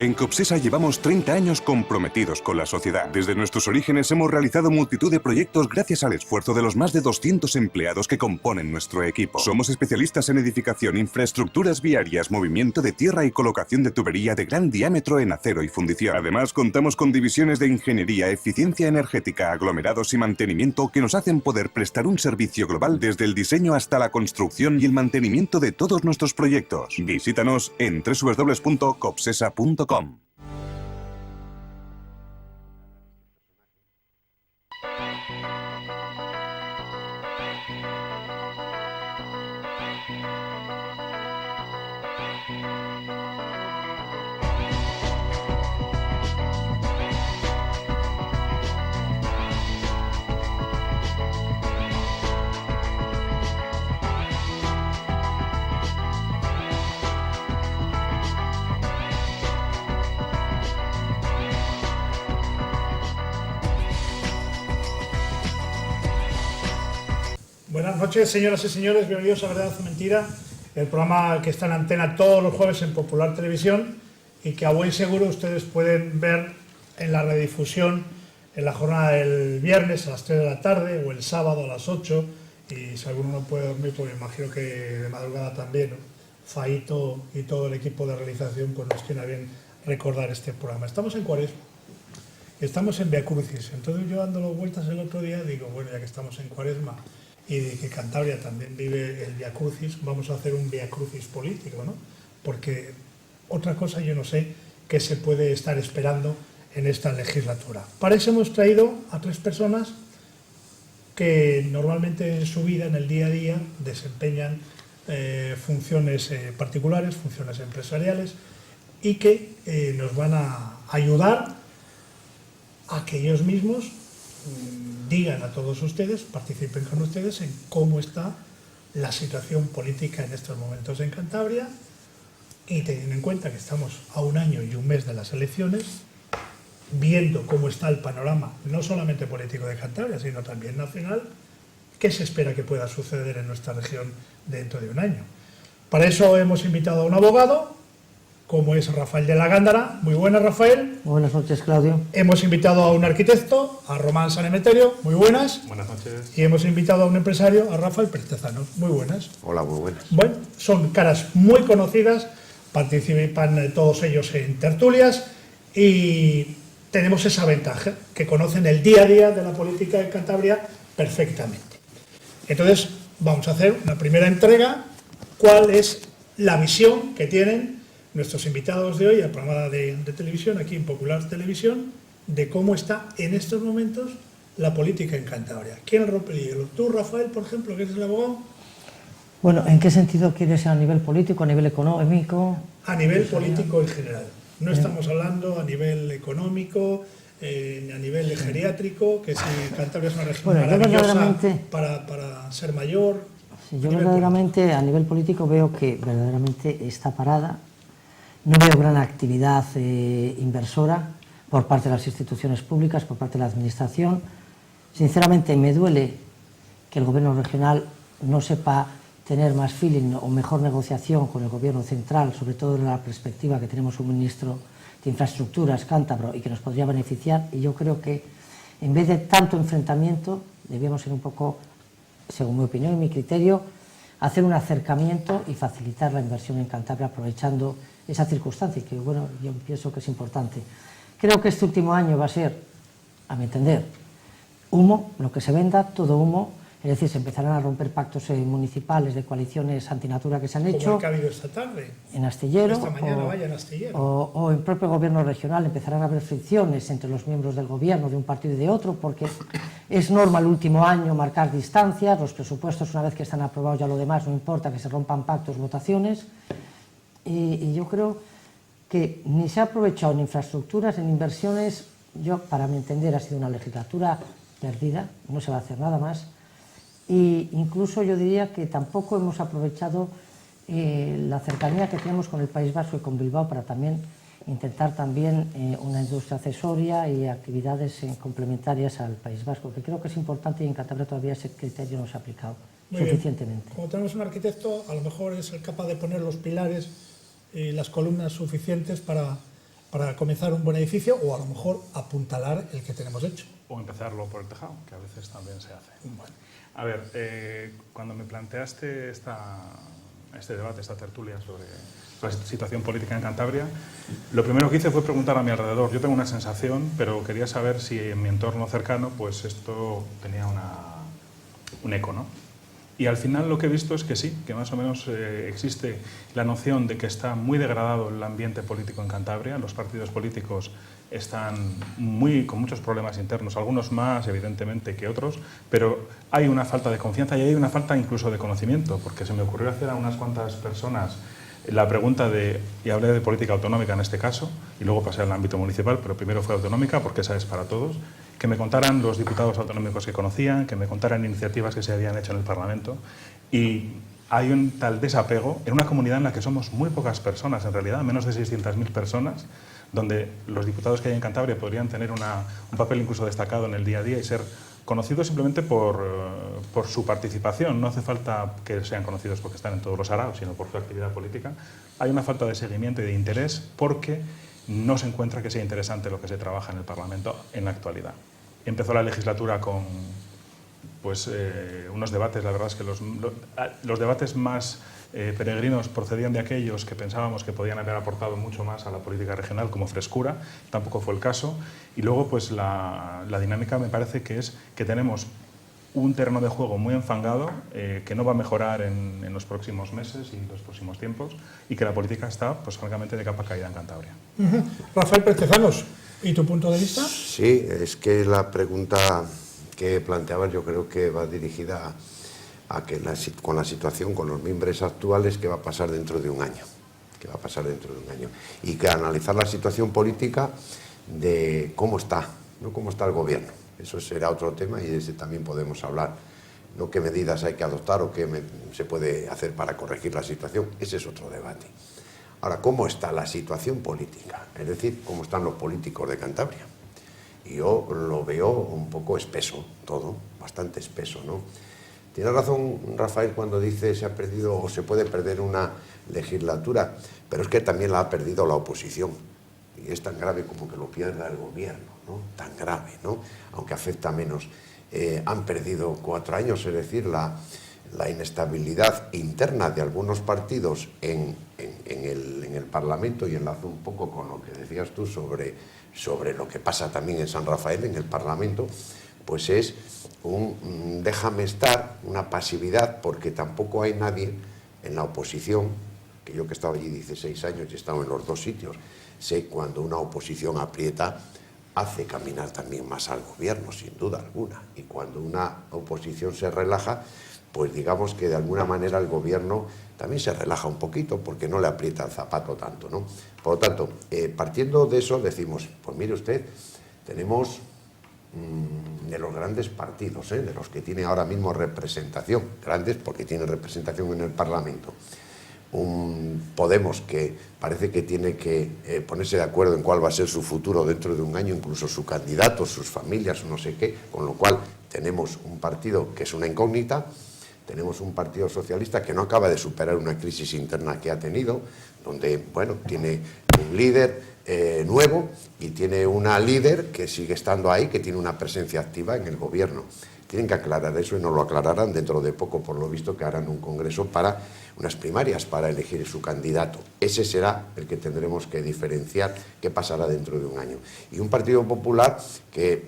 En Copsesa llevamos 30 años comprometidos con la sociedad. Desde nuestros orígenes hemos realizado multitud de proyectos gracias al esfuerzo de los más de 200 empleados que componen nuestro equipo. Somos especialistas en edificación, infraestructuras viarias, movimiento de tierra y colocación de tubería de gran diámetro en acero y fundición. Además, contamos con divisiones de ingeniería, eficiencia energética, aglomerados y mantenimiento que nos hacen poder prestar un servicio global desde el diseño hasta la construcción y el mantenimiento de todos nuestros proyectos. Visítanos en www.copsesa.com. Buenas noches, señoras y señores, bienvenidos a Verdad o Mentira, el programa que está en antena todos los jueves en Popular Televisión y que a buen seguro ustedes pueden ver en la redifusión en la jornada del viernes a las 3 de la tarde o el sábado a las 8, y si alguno no puede dormir, pues imagino que de madrugada también, ¿no? Faito y todo el equipo de realización pues nos tiene a bien recordar este programa. Estamos en Cuaresma, estamos en Via Crucis, entonces yo dándolo vueltas el otro día digo, bueno, ya que estamos en Cuaresma y que Cantabria también vive el Via Crucis, vamos a hacer un Via Crucis político, ¿no? Porque otra cosa yo no sé qué se puede estar esperando en esta legislatura. Para eso hemos traído a 3 personas que normalmente en su vida, en el día a día, desempeñan funciones particulares, funciones empresariales, y que nos van a ayudar a que ellos mismos digan a todos ustedes, participen con ustedes en cómo está la situación política en estos momentos en Cantabria, y teniendo en cuenta que estamos a 1 año y 1 mes de las elecciones, viendo cómo está el panorama, no solamente político de Cantabria, sino también nacional, qué se espera que pueda suceder en nuestra región dentro de 1 año. Para eso hemos invitado a un abogado, como es Rafael de la Gándara. Muy buenas, Rafael. Buenas noches, Claudio. Hemos invitado a un arquitecto, a Román San Emeterio. Muy buenas. Buenas noches. Y hemos invitado a un empresario, a Rafael Prestezanos. Muy buenas. Hola, muy buenas. Bueno, son caras muy conocidas, participan todos ellos en tertulias y tenemos esa ventaja, que conocen el día a día de la política de Cantabria perfectamente. Entonces, vamos a hacer una primera entrega. ¿Cuál es la visión que tienen nuestros invitados de hoy al programa de televisión, aquí en Popular Televisión, de cómo está en estos momentos la política en Cantabria? ¿Quién rompe el hielo? Tú, Rafael, por ejemplo, que eres el abogado. Bueno, ¿en qué sentido quieres a nivel político, a nivel económico? A nivel político en general. No estamos hablando a nivel económico, ni a nivel geriátrico, que si Cantabria es una región maravillosa para ser mayor. Sí, yo verdaderamente a nivel político veo que verdaderamente está parada. No veo gran actividad inversora por parte de las instituciones públicas, por parte de la administración. Sinceramente me duele que el gobierno regional no sepa tener más feeling o mejor negociación con el gobierno central, sobre todo en la perspectiva que tenemos un ministro de infraestructuras cántabro y que nos podría beneficiar. Y yo creo que en vez de tanto enfrentamiento debíamos ser un poco, según mi opinión y mi criterio, hacer un acercamiento y facilitar la inversión en Cantabria aprovechando esa circunstancia, que bueno, yo pienso que es importante. Creo que este último año va a ser, a mi entender, humo, lo que se venda, todo humo. Es decir, se empezarán a romper pactos municipales de coaliciones antinatura que se han hecho. Como el que ha habido esta tarde. En Astillero. Esta mañana vaya en Astillero. O en propio gobierno regional empezarán a haber fricciones entre los miembros del gobierno de un partido y de otro, porque es norma el último año marcar distancias. Los presupuestos, una vez que están aprobados, ya lo demás no importa, que se rompan pactos, votaciones. Y yo creo que ni se ha aprovechado en infraestructuras, en inversiones. Yo, para mi entender, ha sido una legislatura perdida, no se va a hacer nada más. Y incluso yo diría que tampoco hemos aprovechado la cercanía que tenemos con el País Vasco y con Bilbao para también intentar también una industria accesoria y actividades complementarias al País Vasco, que creo que es importante, y en Cantabria todavía ese criterio no se ha aplicado suficientemente. Como tenemos un arquitecto, a lo mejor es el capaz de poner los pilares y las columnas suficientes para para comenzar un buen edificio o a lo mejor apuntalar el que tenemos hecho. O empezarlo por el tejado, que a veces también se hace. Bueno, a ver, cuando me planteaste este debate, esta tertulia sobre la situación política en Cantabria, lo primero que hice fue preguntar a mi alrededor. Yo tengo una sensación, pero quería saber si en mi entorno cercano pues esto tenía un eco, ¿no? Y al final lo que he visto es que sí, que más o menos existe la noción de que está muy degradado el ambiente político en Cantabria. Los partidos políticos están con muchos problemas internos, algunos más evidentemente que otros, pero hay una falta de confianza y hay una falta incluso de conocimiento, porque se me ocurrió hacer a unas cuantas personas la pregunta y hablé de política autonómica en este caso, y luego pasé al ámbito municipal, pero primero fue autonómica porque esa es para todos, que me contaran los diputados autonómicos que conocían, que me contaran iniciativas que se habían hecho en el Parlamento, y hay un tal desapego en una comunidad en la que somos muy pocas personas, en realidad, menos de 600.000 personas, donde los diputados que hay en Cantabria podrían tener un papel incluso destacado en el día a día y ser conocidos simplemente por su participación. No hace falta que sean conocidos porque están en todos los araos, sino por su actividad política. Hay una falta de seguimiento y de interés porque no se encuentra que sea interesante lo que se trabaja en el Parlamento en la actualidad. Empezó la legislatura con unos debates, la verdad es que los debates más peregrinos procedían de aquellos que pensábamos que podían haber aportado mucho más a la política regional, como frescura, tampoco fue el caso. Y luego pues la dinámica me parece que es que tenemos un terreno de juego muy enfangado, que no va a mejorar en los próximos meses y los próximos tiempos, y que la política está, pues francamente, de capa caída en Cantabria. Rafael Pérez, ¿y tu punto de vista? Sí, es que la pregunta que planteabas yo creo que va dirigida a que con la situación, con los mimbres actuales, ¿qué va a pasar dentro de un año? ¿Qué va a pasar dentro de un año? Y que analizar la situación política de cómo está, no cómo está el gobierno. Eso será otro tema y de ese también podemos hablar. No qué medidas hay que adoptar o qué se puede hacer para corregir la situación. Ese es otro debate. Ahora, ¿cómo está la situación política? Es decir, ¿cómo están los políticos de Cantabria? Y yo lo veo un poco espeso todo, bastante espeso, ¿no? Tiene razón Rafael cuando dice se ha perdido o se puede perder una legislatura, pero es que también la ha perdido la oposición. Y es tan grave como que lo pierda el gobierno, ¿no? Tan grave, ¿no? Aunque afecta menos. Han perdido 4 años, es decir, la inestabilidad interna de algunos partidos en el Parlamento, y enlazo un poco con lo que decías tú sobre lo que pasa también en San Rafael, en el Parlamento, pues es un déjame estar, una pasividad, porque tampoco hay nadie en la oposición, que yo que he estado allí 16 años y he estado en los dos sitios, sé cuando una oposición aprieta, hace caminar también más al gobierno, sin duda alguna, y cuando una oposición se relaja, pues digamos que de alguna manera el gobierno también se relaja un poquito, porque no le aprieta el zapato tanto, ¿no? Por lo tanto, partiendo de eso, decimos, pues mire usted, tenemos de los grandes partidos, de los que tiene ahora mismo representación, grandes porque tiene representación en el Parlamento, un Podemos que parece que tiene que ponerse de acuerdo en cuál va a ser su futuro dentro de un año, incluso su candidato, sus familias, no sé qué, con lo cual tenemos un partido que es una incógnita, tenemos un partido socialista que no acaba de superar una crisis interna que ha tenido, donde, bueno, tiene un líder nuevo y tiene una líder que sigue estando ahí, que tiene una presencia activa en el gobierno. Tienen que aclarar eso y nos lo aclararán dentro de poco, por lo visto, que harán un congreso para unas primarias para elegir su candidato. Ese será el que tendremos que diferenciar qué pasará dentro de un año. Y un Partido Popular que,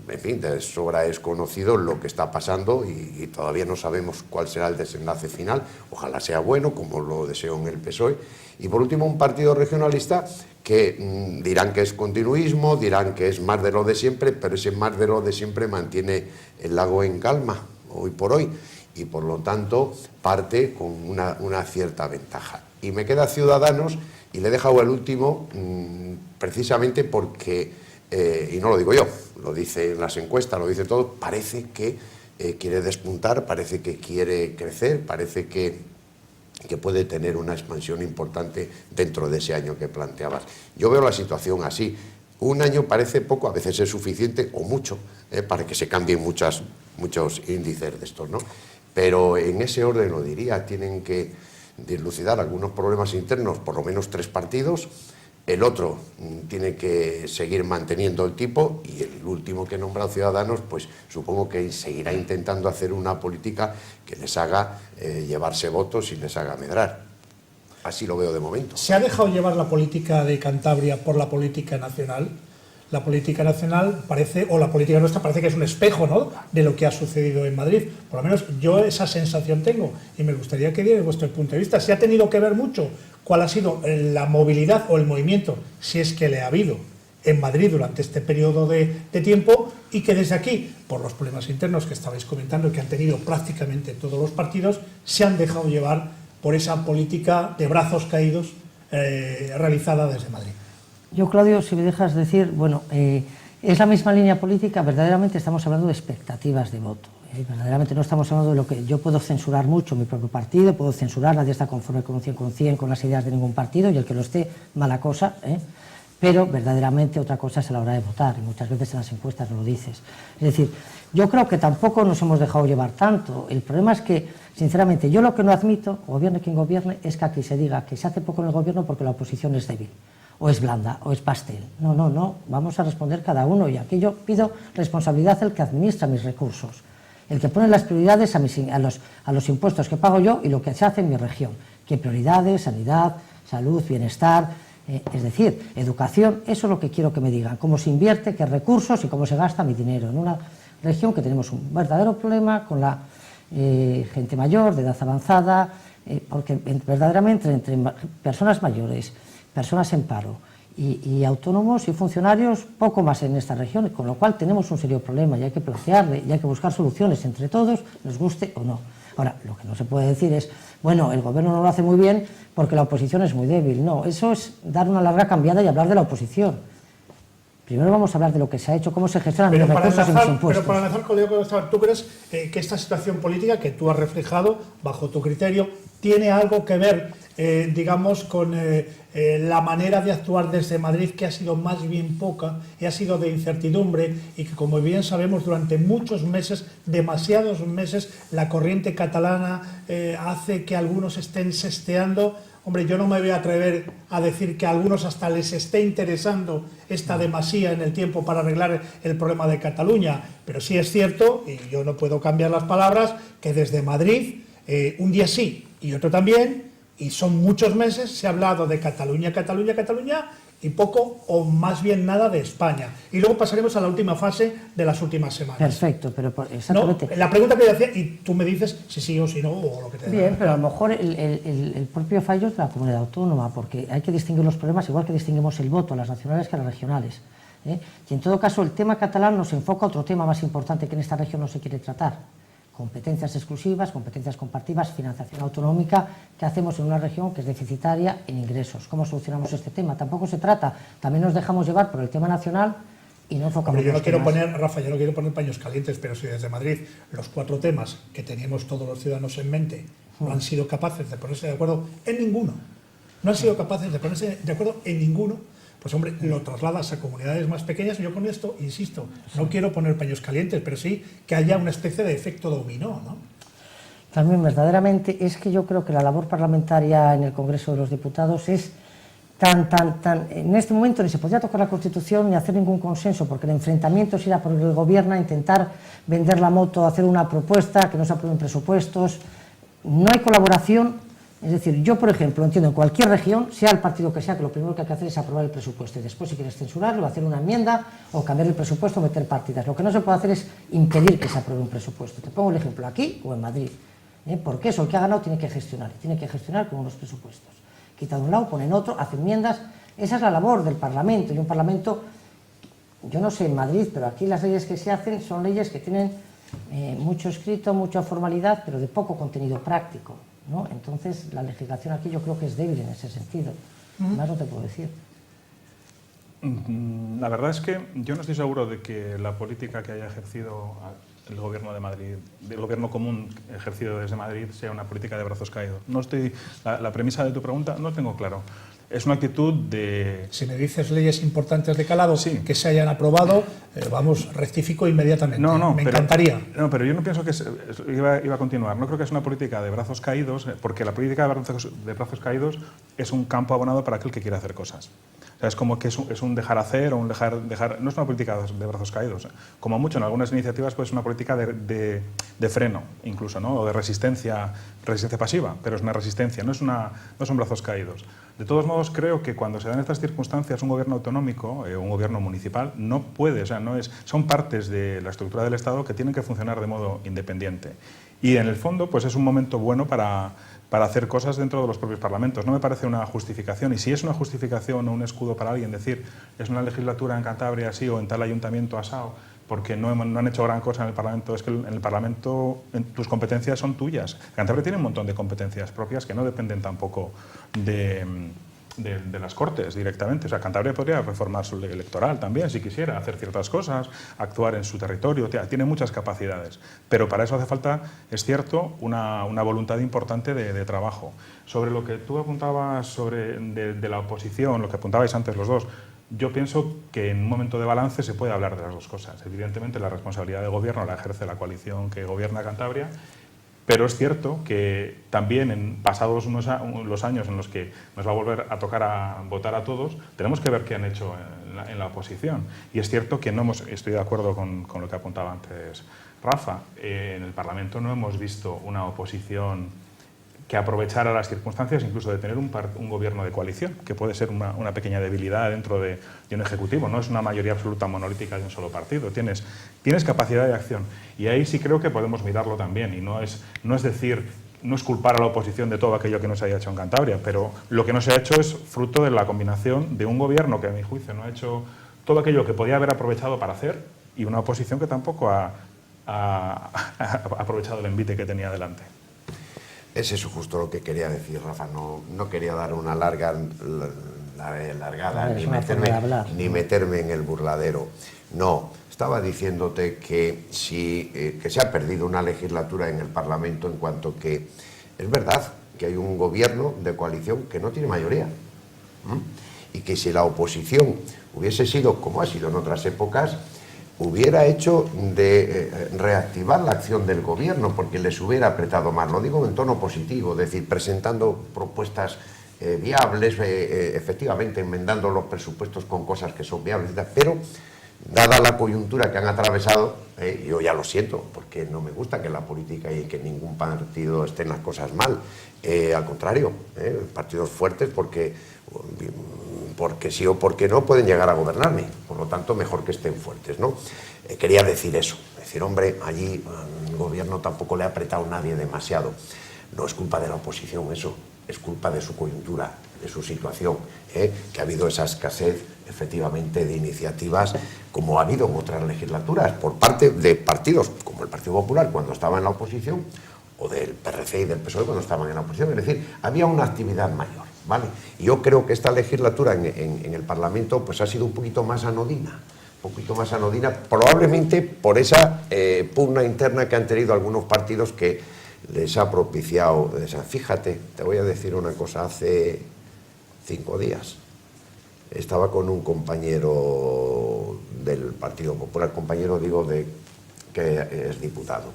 en fin, de sobra es conocido lo que está pasando y todavía no sabemos cuál será el desenlace final. Ojalá sea bueno, como lo deseo en el PSOE. Y por último, un partido regionalista que dirán que es continuismo, dirán que es más de lo de siempre, pero ese más de lo de siempre mantiene el lago en calma hoy por hoy y por lo tanto parte con una cierta ventaja. Y me queda Ciudadanos y le he dejado el último precisamente porque, y no lo digo yo, lo dicen las encuestas, lo dice todo, parece que quiere despuntar, parece que quiere crecer, parece que puede tener una expansión importante dentro de ese año que planteabas. Yo veo la situación así. Un año parece poco, a veces es suficiente o mucho, para que se cambien muchos índices de estos, ¿no? Pero en ese orden lo diría, tienen que dilucidar algunos problemas internos, por lo menos 3 partidos, el otro tiene que seguir manteniendo el tipo y el último que nombra Ciudadanos, pues supongo que seguirá intentando hacer una política que les haga llevarse votos y les haga medrar. Así lo veo de momento. ¿Se ha dejado llevar la política de Cantabria por la política nacional? La política nacional parece, o la política nuestra parece que es un espejo, ¿no?, de lo que ha sucedido en Madrid. Por lo menos yo esa sensación tengo y me gustaría que dierais vuestro punto de vista. ¿Se ha tenido que ver mucho cuál ha sido la movilidad o el movimiento, si es que le ha habido, en Madrid durante este periodo de tiempo, y que desde aquí, por los problemas internos que estabais comentando y que han tenido prácticamente todos los partidos, se han dejado llevar por esa política de brazos caídos realizada desde Madrid? Yo, Claudio, si me dejas decir, bueno, es la misma línea política, verdaderamente estamos hablando de expectativas de voto. Verdaderamente no estamos hablando de lo que yo puedo censurar mucho mi propio partido, puedo censurar, nadie está conforme con 100% con las ideas de ningún partido, y el que lo esté, mala cosa, pero verdaderamente otra cosa es a la hora de votar, y muchas veces en las encuestas no lo dices. Es decir, yo creo que tampoco nos hemos dejado llevar tanto. El problema es que, sinceramente, yo lo que no admito, gobierne quien gobierne, es que aquí se diga que se hace poco en el gobierno porque la oposición es débil, o es blanda, o es pastel. No, no, no, vamos a responder cada uno, y aquí yo pido responsabilidad el que administra mis recursos, el que pone las prioridades a los impuestos que pago yo y lo que se hace en mi región. ¿Qué prioridades? Sanidad, salud, bienestar, es decir, educación. Eso es lo que quiero que me digan, cómo se invierte, qué recursos y cómo se gasta mi dinero en una región que tenemos un verdadero problema con la gente mayor, de edad avanzada, porque verdaderamente entre personas mayores, personas en paro y autónomos y funcionarios, poco más en esta región, con lo cual tenemos un serio problema y hay que plantearle y hay que buscar soluciones entre todos, nos guste o no. Ahora, lo que no se puede decir es, bueno, el gobierno no lo hace muy bien porque la oposición es muy débil. No, eso es dar una larga cambiada y hablar de la oposición. Primero vamos a hablar de lo que se ha hecho, cómo se gestionan los recursos y los impuestos. Pero para analizar, colega, ¿tú crees que esta situación política que tú has reflejado, bajo tu criterio, tiene algo que ver, digamos, con la manera de actuar desde Madrid, que ha sido más bien poca y ha sido de incertidumbre, y que, como bien sabemos, durante muchos meses, demasiados meses, la corriente catalana hace que algunos estén sesteando? Hombre, yo no me voy a atrever a decir que a algunos hasta les esté interesando esta demasía en el tiempo para arreglar el problema de Cataluña, pero sí es cierto, y yo no puedo cambiar las palabras, que desde Madrid, un día sí y otro también, y son muchos meses, se ha hablado de Cataluña, Cataluña, Cataluña, y poco o más bien nada de España. Y luego pasaremos a la última fase de las últimas semanas. Perfecto, pero exactamente. No, la pregunta que yo hacía, y tú me dices si sí o si no, o lo que te dé. Bien, pero a lo mejor el propio fallo es de la comunidad autónoma, porque hay que distinguir los problemas, igual que distinguimos el voto a las nacionales que a las regionales. Y en todo caso, el tema catalán nos enfoca a otro tema más importante que en esta región no se quiere tratar. Competencias exclusivas, competencias compartidas, financiación autonómica, ¿qué hacemos en una región que es deficitaria en ingresos? ¿Cómo solucionamos este tema? Tampoco se trata, también nos dejamos llevar por el tema nacional y no enfocamos. Yo no quiero poner, Rafa, yo no quiero poner paños calientes, pero si desde Madrid los 4 temas que teníamos todos los ciudadanos en mente no han sido capaces de ponerse de acuerdo en ninguno, no han sido capaces de ponerse de acuerdo en ninguno, pues hombre, lo trasladas a comunidades más pequeñas. Yo con esto, insisto, no quiero poner paños calientes, pero sí que haya una especie de efecto dominó, ¿no? También verdaderamente es que yo creo que la labor parlamentaria en el Congreso de los Diputados es tan... En este momento ni se podría tocar la Constitución ni hacer ningún consenso, porque el enfrentamiento es ir a por el gobierno a intentar vender la moto, hacer una propuesta, que no se aprueben presupuestos. No hay colaboración. Es decir, yo, por ejemplo, entiendo en cualquier región, sea el partido que sea, que lo primero que hay que hacer es aprobar el presupuesto y después, si quieres censurarlo, hacer una enmienda o cambiar el presupuesto o meter partidas. Lo que no se puede hacer es impedir que se apruebe un presupuesto. Te pongo el ejemplo aquí o en Madrid. Porque eso, el que ha ganado tiene que gestionar con unos presupuestos. Quita de un lado, pone en otro, hace enmiendas. Esa es la labor del Parlamento. Y un Parlamento, yo no sé en Madrid, pero aquí las leyes que se hacen son leyes que tienen mucho escrito, mucha formalidad, pero de poco contenido práctico, ¿no? Entonces, la legislación aquí yo creo que es débil en ese sentido. Más no te puedo decir. La verdad es que yo no estoy seguro de que la política que haya ejercido el Gobierno de Madrid, el Gobierno común ejercido desde Madrid, sea una política de brazos caídos. No estoy, la premisa de tu pregunta no tengo claro. Es una actitud de... Si me dices leyes importantes de calado, sí, que se hayan aprobado, vamos, rectifico inmediatamente. Me encantaría. No, pero yo no pienso que... Iba a continuar. No creo que es una política de brazos caídos, porque la política de brazos caídos es un campo abonado para aquel que quiere hacer cosas. O sea, es como que es un dejar hacer o un dejar... No es una política de brazos caídos. Como mucho en algunas iniciativas, pues es una política de freno, incluso, ¿no? O de resistencia pasiva, pero es una resistencia, no son brazos caídos. De todos modos, creo que cuando se dan estas circunstancias, un gobierno autonómico, un gobierno municipal, no puede, o sea, son partes de la estructura del Estado que tienen que funcionar de modo independiente. Y en el fondo, pues es un momento bueno para hacer cosas dentro de los propios parlamentos. No me parece una justificación, y si es una justificación o un escudo para alguien decir es una legislatura en Cantabria así o en tal ayuntamiento asado, porque no han hecho gran cosa en el Parlamento, es que en el Parlamento tus competencias son tuyas. Cantabria tiene un montón de competencias propias que no dependen tampoco de las Cortes directamente. O sea, Cantabria podría reformar su ley electoral también, si quisiera, hacer ciertas cosas, actuar en su territorio, tiene muchas capacidades. Pero para eso hace falta, es cierto, una voluntad importante de trabajo. Sobre lo que tú apuntabas de la oposición, lo que apuntabais antes los dos, yo pienso que en un momento de balance se puede hablar de las dos cosas. Evidentemente la responsabilidad de gobierno la ejerce la coalición que gobierna Cantabria, pero es cierto que también en pasados los años en los que nos va a volver a tocar a votar a todos, tenemos que ver qué han hecho en la oposición. Y es cierto que estoy de acuerdo con lo que apuntaba antes Rafa, en el Parlamento no hemos visto una oposición que aprovechara las circunstancias, incluso de tener un gobierno de coalición, que puede ser una pequeña debilidad dentro de un ejecutivo. No es una mayoría absoluta monolítica de un solo partido. Tienes capacidad de acción. Y ahí sí creo que podemos mirarlo también. Y no es culpar a la oposición de todo aquello que no se haya hecho en Cantabria, pero lo que no se ha hecho es fruto de la combinación de un gobierno que, a mi juicio, no ha hecho todo aquello que podía haber aprovechado para hacer, y una oposición que tampoco ha aprovechado el envite que tenía delante. Es eso justo lo que quería decir, Rafa. No quería dar una largada ni meterme en el burladero. No, estaba diciéndote que que se ha perdido una legislatura en el Parlamento, en cuanto que es verdad que hay un gobierno de coalición que no tiene mayoría. Y que si la oposición hubiese sido, como ha sido en otras épocas, hubiera hecho de reactivar la acción del gobierno, porque les hubiera apretado más. Lo digo en tono positivo, es decir, presentando propuestas viables, efectivamente enmendando los presupuestos con cosas que son viables, pero dada la coyuntura que han atravesado, yo ya lo siento, porque no me gusta que en la política y que en ningún partido estén las cosas mal. Al contrario, partidos fuertes porque sí o porque no pueden llegar a gobernarme, por lo tanto mejor que estén fuertes, ¿no? Quería decir eso, decir, hombre, allí el gobierno tampoco le ha apretado nadie demasiado. No es culpa de la oposición eso, es culpa de su coyuntura, de su situación, que ha habido esa escasez efectivamente de iniciativas, como ha habido en otras legislaturas, por parte de partidos como el Partido Popular cuando estaba en la oposición, o del PRC y del PSOE cuando estaban en la oposición. Es decir, había una actividad mayor, ¿vale? Y yo creo que esta legislatura en el Parlamento pues ha sido un poquito más anodina, probablemente por esa pugna interna que han tenido algunos partidos que les ha propiciado. Fíjate, te voy a decir una cosa, hace 5 días estaba con un compañero del Partido Popular, compañero digo que es diputado.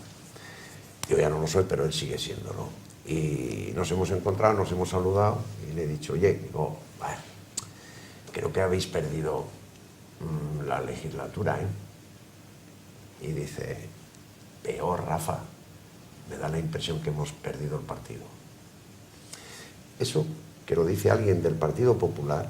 Yo ya no lo soy, pero él sigue siéndolo. Y nos hemos encontrado, nos hemos saludado y le he dicho, oye, digo, bueno, creo que habéis perdido la legislatura, Y dice, peor, Rafa, me da la impresión que hemos perdido el partido. Eso, que lo dice alguien del Partido Popular,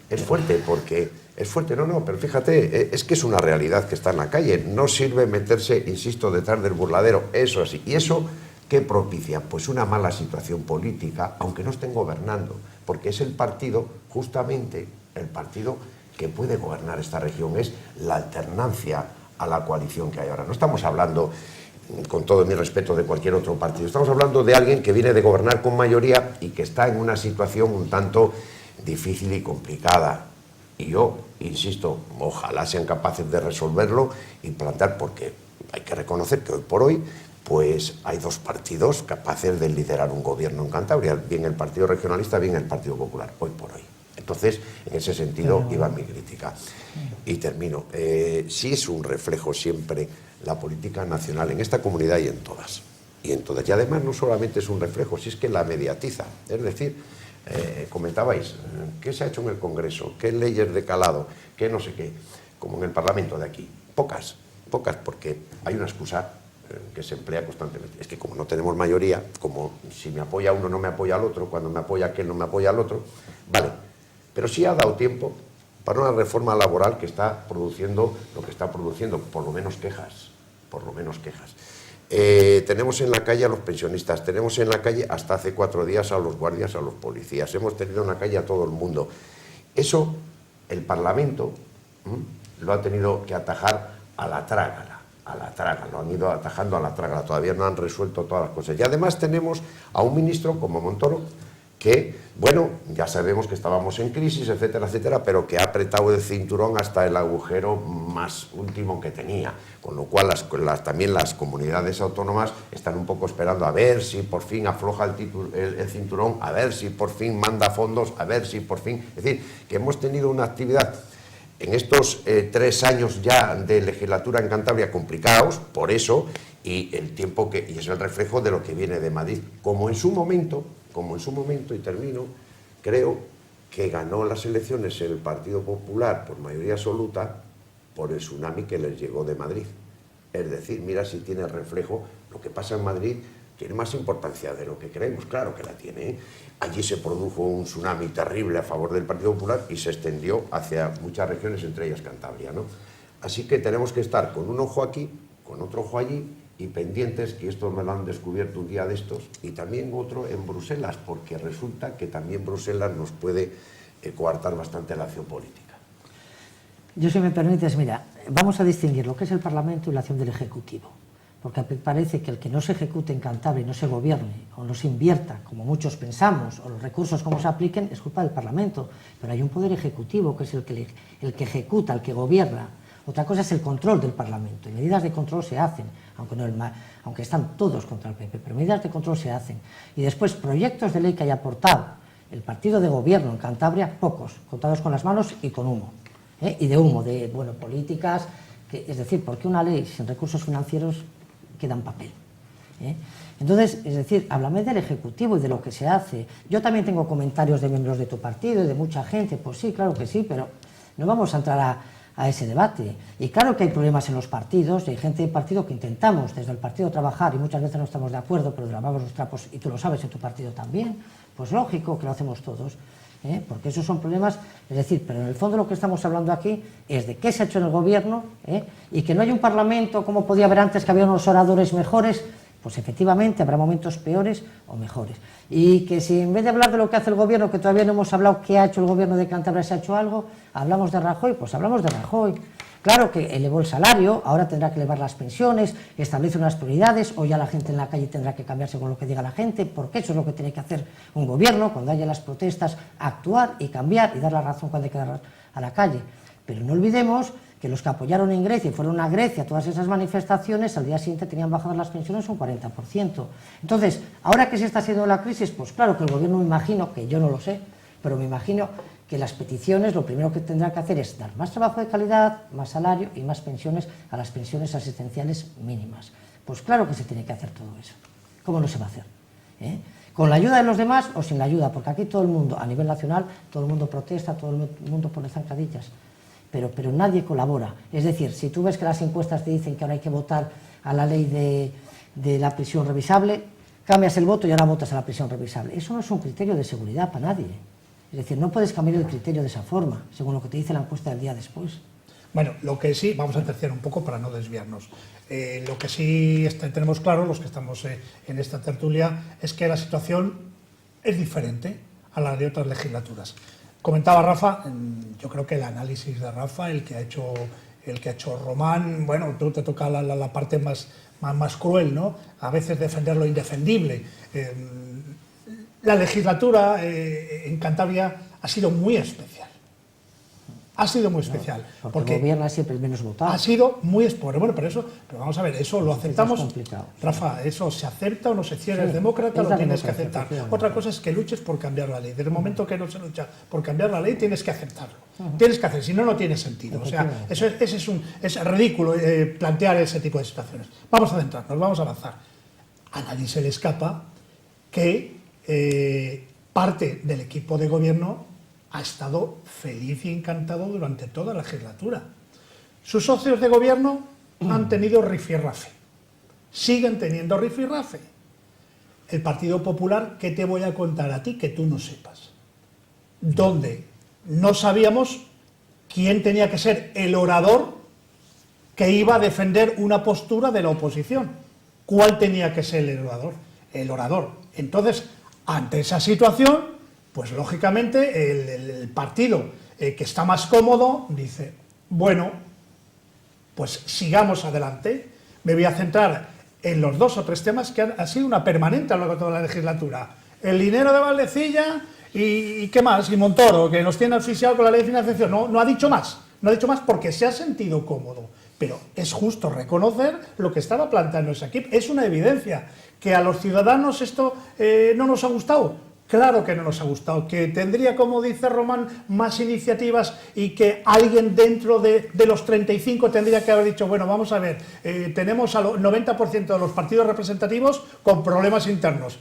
es fuerte, porque es fuerte, pero fíjate, es que es una realidad que está en la calle. No sirve meterse, insisto, detrás del burladero, eso así. ¿Y eso qué propicia? Pues una mala situación política, aunque no estén gobernando, porque es el partido, justamente el partido que puede gobernar esta región, es la alternancia a la coalición que hay ahora. No estamos hablando, con todo mi respeto, de cualquier otro partido, estamos hablando de alguien que viene de gobernar con mayoría y que está en una situación un tanto difícil y complicada. Y yo, insisto, ojalá sean capaces de resolverlo y plantear, porque hay que reconocer que hoy por hoy pues hay 2 partidos capaces de liderar un gobierno en Cantabria, bien el Partido Regionalista, bien el Partido Popular, hoy por hoy. Entonces, en ese sentido iba mi crítica. Y termino. Sí es un reflejo siempre la política nacional en esta comunidad y en todas. Y además no solamente es un reflejo, si es que la mediatiza. Es decir, comentabais, ¿qué se ha hecho en el Congreso? ¿Qué leyes de calado? ¿Qué no sé qué? Como en el Parlamento de aquí. Pocas, porque hay una excusa que se emplea constantemente. Es que como no tenemos mayoría, como si me apoya uno no me apoya al otro, cuando me apoya aquel no me apoya al otro, vale. Pero sí ha dado tiempo para una reforma laboral que está produciendo lo que está produciendo, por lo menos quejas, tenemos en la calle a los pensionistas, tenemos en la calle hasta hace 4 días a los guardias, a los policías, hemos tenido en la calle a todo el mundo. Eso el Parlamento lo ha tenido que atajar a la trágala, lo han ido atajando a la trágala, todavía no han resuelto todas las cosas. Y además tenemos a un ministro como Montoro que, bueno, ya sabemos que estábamos en crisis, etcétera, etcétera, pero que ha apretado el cinturón hasta el agujero más último que tenía, con lo cual también las comunidades autónomas están un poco esperando a ver si por fin afloja el cinturón, a ver si por fin manda fondos, a ver si por fin... Es decir, que hemos tenido una actividad en estos 3 años ya de legislatura en Cantabria complicados, por eso, y el tiempo y es el reflejo de lo que viene de Madrid, como en su momento, y termino, creo que ganó las elecciones el Partido Popular por mayoría absoluta por el tsunami que les llegó de Madrid. Es decir, mira si tiene reflejo, lo que pasa en Madrid tiene más importancia de lo que creemos, claro que la tiene, ¿eh? Allí se produjo un tsunami terrible a favor del Partido Popular y se extendió hacia muchas regiones, entre ellas Cantabria, ¿no? Así que tenemos que estar con un ojo aquí, con otro ojo allí, y pendientes, y esto me lo han descubierto un día de estos, y también otro en Bruselas, porque resulta que también Bruselas nos puede coartar bastante la acción política. Yo, si me permites, mira, vamos a distinguir lo que es el Parlamento y la acción del Ejecutivo, porque parece que el que no se ejecute en Cantabria y no se gobierne, o no se invierta, como muchos pensamos, o los recursos como se apliquen, es culpa del Parlamento, pero hay un poder ejecutivo que es el que ejecuta, el que gobierna. Otra cosa es el control del Parlamento, y medidas de control se hacen, aunque están todos contra el PP, pero medidas de control se hacen. Y después, proyectos de ley que haya aportado el partido de gobierno en Cantabria, pocos, contados con las manos y con humo, y de humo, de políticas, es decir, porque una ley sin recursos financieros queda en papel. Entonces, es decir, háblame del Ejecutivo y de lo que se hace. Yo también tengo comentarios de miembros de tu partido y de mucha gente, pues sí, claro que sí, pero no vamos a entrar a ese debate. Y claro que hay problemas en los partidos, y hay gente del partido que intentamos desde el partido trabajar y muchas veces no estamos de acuerdo, pero lavamos los trapos, y tú lo sabes, en tu partido también, pues lógico que lo hacemos todos, porque esos son problemas, es decir, pero en el fondo lo que estamos hablando aquí es de qué se ha hecho en el gobierno, y que no hay un parlamento como podía haber antes, que había unos oradores mejores, pues efectivamente habrá momentos peores o mejores. Y que si en vez de hablar de lo que hace el gobierno, que todavía no hemos hablado qué ha hecho el gobierno de Cantabria, se ha hecho algo, hablamos de Rajoy, pues hablamos de Rajoy. Claro que elevó el salario, ahora tendrá que elevar las pensiones, establece unas prioridades, o ya la gente en la calle tendrá que cambiarse con lo que diga la gente, porque eso es lo que tiene que hacer un gobierno, cuando haya las protestas, actuar y cambiar y dar la razón cuando hay que dar a la calle. Pero no olvidemos que los que apoyaron en Grecia y fueron a Grecia todas esas manifestaciones, al día siguiente tenían bajadas las pensiones un 40%. Entonces, ahora que se está haciendo la crisis, pues claro que el gobierno, me imagino, que yo no lo sé, pero me imagino que las peticiones lo primero que tendrá que hacer es dar más trabajo de calidad, más salario y más pensiones a las pensiones asistenciales mínimas. Pues claro que se tiene que hacer todo eso. ¿Cómo no se va a hacer? ¿Con la ayuda de los demás o sin la ayuda? Porque aquí todo el mundo, a nivel nacional, todo el mundo protesta, todo el mundo pone zancadillas. Pero nadie colabora. Es decir, si tú ves que las encuestas te dicen que ahora hay que votar a la ley de la prisión revisable, cambias el voto y ahora votas a la prisión revisable. Eso no es un criterio de seguridad para nadie. Es decir, no puedes cambiar el criterio de esa forma, según lo que te dice la encuesta del día después. Bueno, lo que sí, vamos a terciar un poco para no desviarnos. Lo que sí tenemos claro, los que estamos en esta tertulia, es que la situación es diferente a la de otras legislaturas. Comentaba Rafa, yo creo que el análisis de Rafa, el que ha hecho Román, bueno, tú te toca la parte más cruel, ¿no? A veces defender lo indefendible. La legislatura en Cantabria ha sido muy especial. Ha sido muy especial. Porque gobierna siempre el menos votado. Ha sido muy especial. Bueno, pero vamos a ver, eso lo aceptamos. Rafa, sí. ¿eso se acepta o no se cierra? Es demócrata, lo tienes que aceptar. Otra cosa es que luches por cambiar la ley. Desde el momento que no se lucha por cambiar la ley, tienes que aceptarlo. Tienes que hacer, si no, no tiene sentido. O sea, es ridículo plantear ese tipo de situaciones. Vamos a centrarnos, vamos a avanzar. A nadie se le escapa que parte del equipo de gobierno ha estado feliz y encantado durante toda la legislatura. Sus socios de gobierno han tenido rifirrafe, siguen teniendo rifirrafe. El Partido Popular, ¿qué te voy a contar a ti que tú no sepas? Donde no sabíamos quién tenía que ser el orador que iba a defender una postura de la oposición. ¿Cuál tenía que ser el orador? El orador. Entonces, ante esa situación, pues lógicamente el partido que está más cómodo dice, bueno, pues sigamos adelante. Me voy a centrar en los 2 o 3 temas que han sido una permanente a lo largo de toda la legislatura. El dinero de Valdecilla y ¿qué más? Y Montoro, que nos tiene asfixiado con la ley de financiación. No ha dicho más. No ha dicho más porque se ha sentido cómodo. Pero es justo reconocer lo que estaba planteando ese equipo. Es una evidencia que a los ciudadanos esto no nos ha gustado. Claro que no nos ha gustado, que tendría, como dice Román, más iniciativas y que alguien dentro de los 35 tendría que haber dicho, bueno, vamos a ver, tenemos al 90% de los partidos representativos con problemas internos.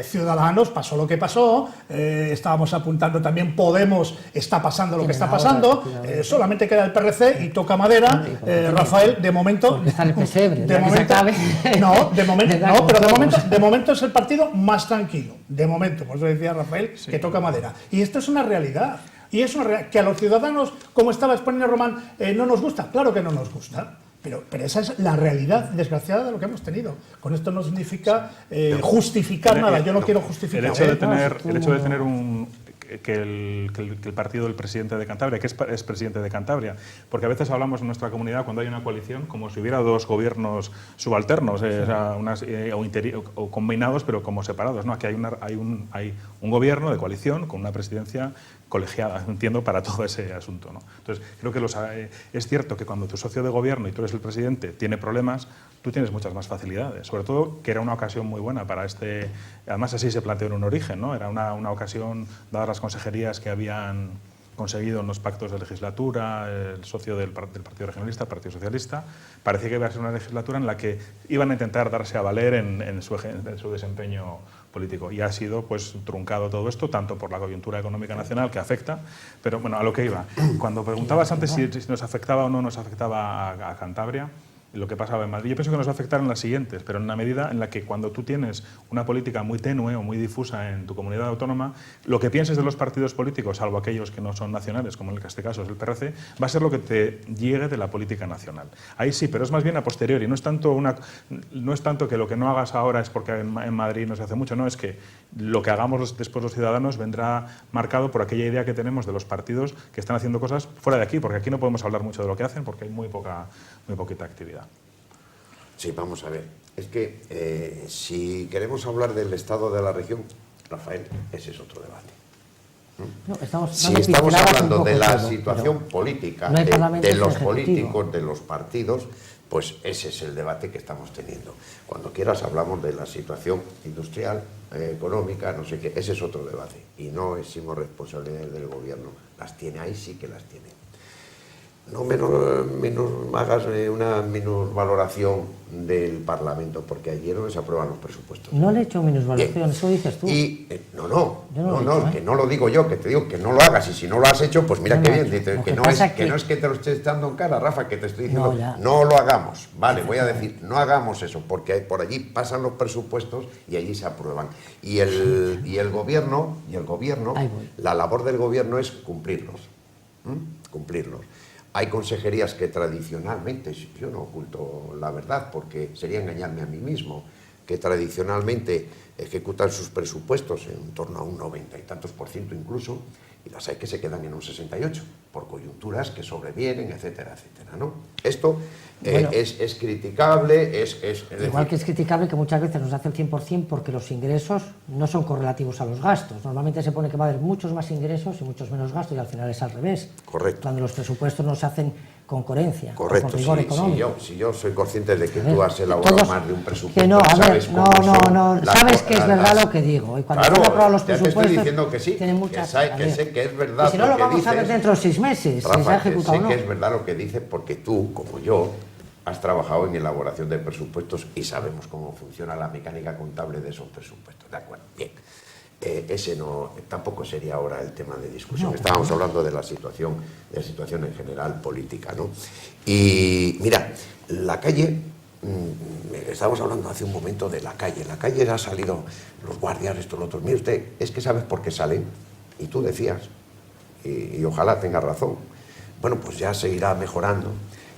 Ciudadanos, pasó lo que pasó, estábamos apuntando también Podemos, está pasando lo que está pasando, solamente queda el PRC y toca madera, Rafael, de momento... De momento es el partido más tranquilo, de momento, por eso decía Rafael, que toca madera. Y esto es una realidad, y es una realidad, que a los ciudadanos, como estaba exponiendo Román, no nos gusta, claro que no nos gusta. Pero esa es la realidad desgraciada de lo que hemos tenido. Con esto no significa justificar nada, yo no quiero justificar. El hecho de tener que el partido del presidente de Cantabria, que es presidente de Cantabria, porque a veces hablamos en nuestra comunidad cuando hay una coalición como si hubiera 2 gobiernos subalternos o combinados pero como separados. No, aquí hay un gobierno de coalición con una presidencia colegiada, entiendo, para todo ese asunto, ¿no? Entonces, creo que es cierto que cuando tu socio de gobierno y tú eres el presidente tiene problemas, tú tienes muchas más facilidades, sobre todo que era una ocasión muy buena para además así se planteó en un origen, ¿no? Era una ocasión, dadas las consejerías que habían conseguido en los pactos de legislatura, el socio del Partido Regionalista, el Partido Socialista, parecía que iba a ser una legislatura en la que iban a intentar darse a valer en su desempeño político. Y ha sido pues truncado todo esto, tanto por la coyuntura económica nacional que afecta, pero bueno, a lo que iba. Cuando preguntabas antes si nos afectaba o no nos afectaba a Cantabria, lo que pasaba en Madrid. Yo pienso que nos va a afectar en las siguientes, pero en la medida en la que cuando tú tienes una política muy tenue o muy difusa en tu comunidad autónoma, lo que pienses de los partidos políticos, salvo aquellos que no son nacionales, como en este caso es el PRC, va a ser lo que te llegue de la política nacional. Ahí sí, pero es más bien a posteriori. No es tanto que lo que no hagas ahora es porque en Madrid no se hace mucho, no, es que lo que hagamos después los ciudadanos vendrá marcado por aquella idea que tenemos de los partidos que están haciendo cosas fuera de aquí, porque aquí no podemos hablar mucho de lo que hacen porque hay muy poquita actividad. Sí, vamos a ver. Es que si queremos hablar del estado de la región, Rafael, ese es otro debate. Si estamos hablando de la situación política, de los políticos, de los partidos, pues ese es el debate que estamos teniendo. Cuando quieras hablamos de la situación industrial, económica, no sé qué, ese es otro debate. Y no eximo responsabilidades del gobierno. Las tiene, ahí sí que las tiene. No hagas una minusvaloración del Parlamento, porque ayer no se aprueban los presupuestos. No le he hecho minusvaloración, eso dices tú. Y que no lo digo yo, que te digo que no lo hagas, y si no lo has hecho, pues mira qué bien, que no es que te lo estés dando en cara, Rafa, que te estoy diciendo, no lo hagamos, vale, voy a decir, no hagamos eso, porque por allí pasan los presupuestos y allí se aprueban. Y el gobierno, la labor del gobierno es cumplirlos, cumplirlos. Hay consejerías que tradicionalmente, yo no oculto la verdad porque sería engañarme a mí mismo, que tradicionalmente ejecutan sus presupuestos en torno a un 90 y tantos % incluso, y las hay que se quedan en un 68, por coyunturas que sobrevienen, etcétera, etcétera, ¿no? Esto es criticable, igual que es criticable que muchas veces nos hace el 100% porque los ingresos no son correlativos a los gastos. Normalmente se pone que va a haber muchos más ingresos y muchos menos gastos, y al final es al revés. Correcto. Cuando los presupuestos no se hacen con coherencia, correcto, con rigor económico. Si yo soy consciente de que tú has elaborado más de un presupuesto, que no, a ver, sabes que es verdad lo que digo. Y cuando se han aprobado los presupuestos, te estoy diciendo que sí, tienen muchas, que sé que es verdad. Y si no lo vamos a ver dentro de 6 meses, Rafa, si se ha ejecutado o no. Sé que es verdad lo que dices, porque tú, como yo, has trabajado en elaboración de presupuestos y sabemos cómo funciona la mecánica contable de esos presupuestos. De acuerdo, bien. ese no, tampoco sería ahora el tema de discusión. Estábamos hablando de la situación en general política, ¿no? Y mira, la calle, estábamos hablando hace un momento de la calle ha salido los guardias, esto, lo otro. Mire usted, es que ¿sabes por qué salen? Y tú decías, y ojalá tengas razón, bueno, pues ya se irá mejorando,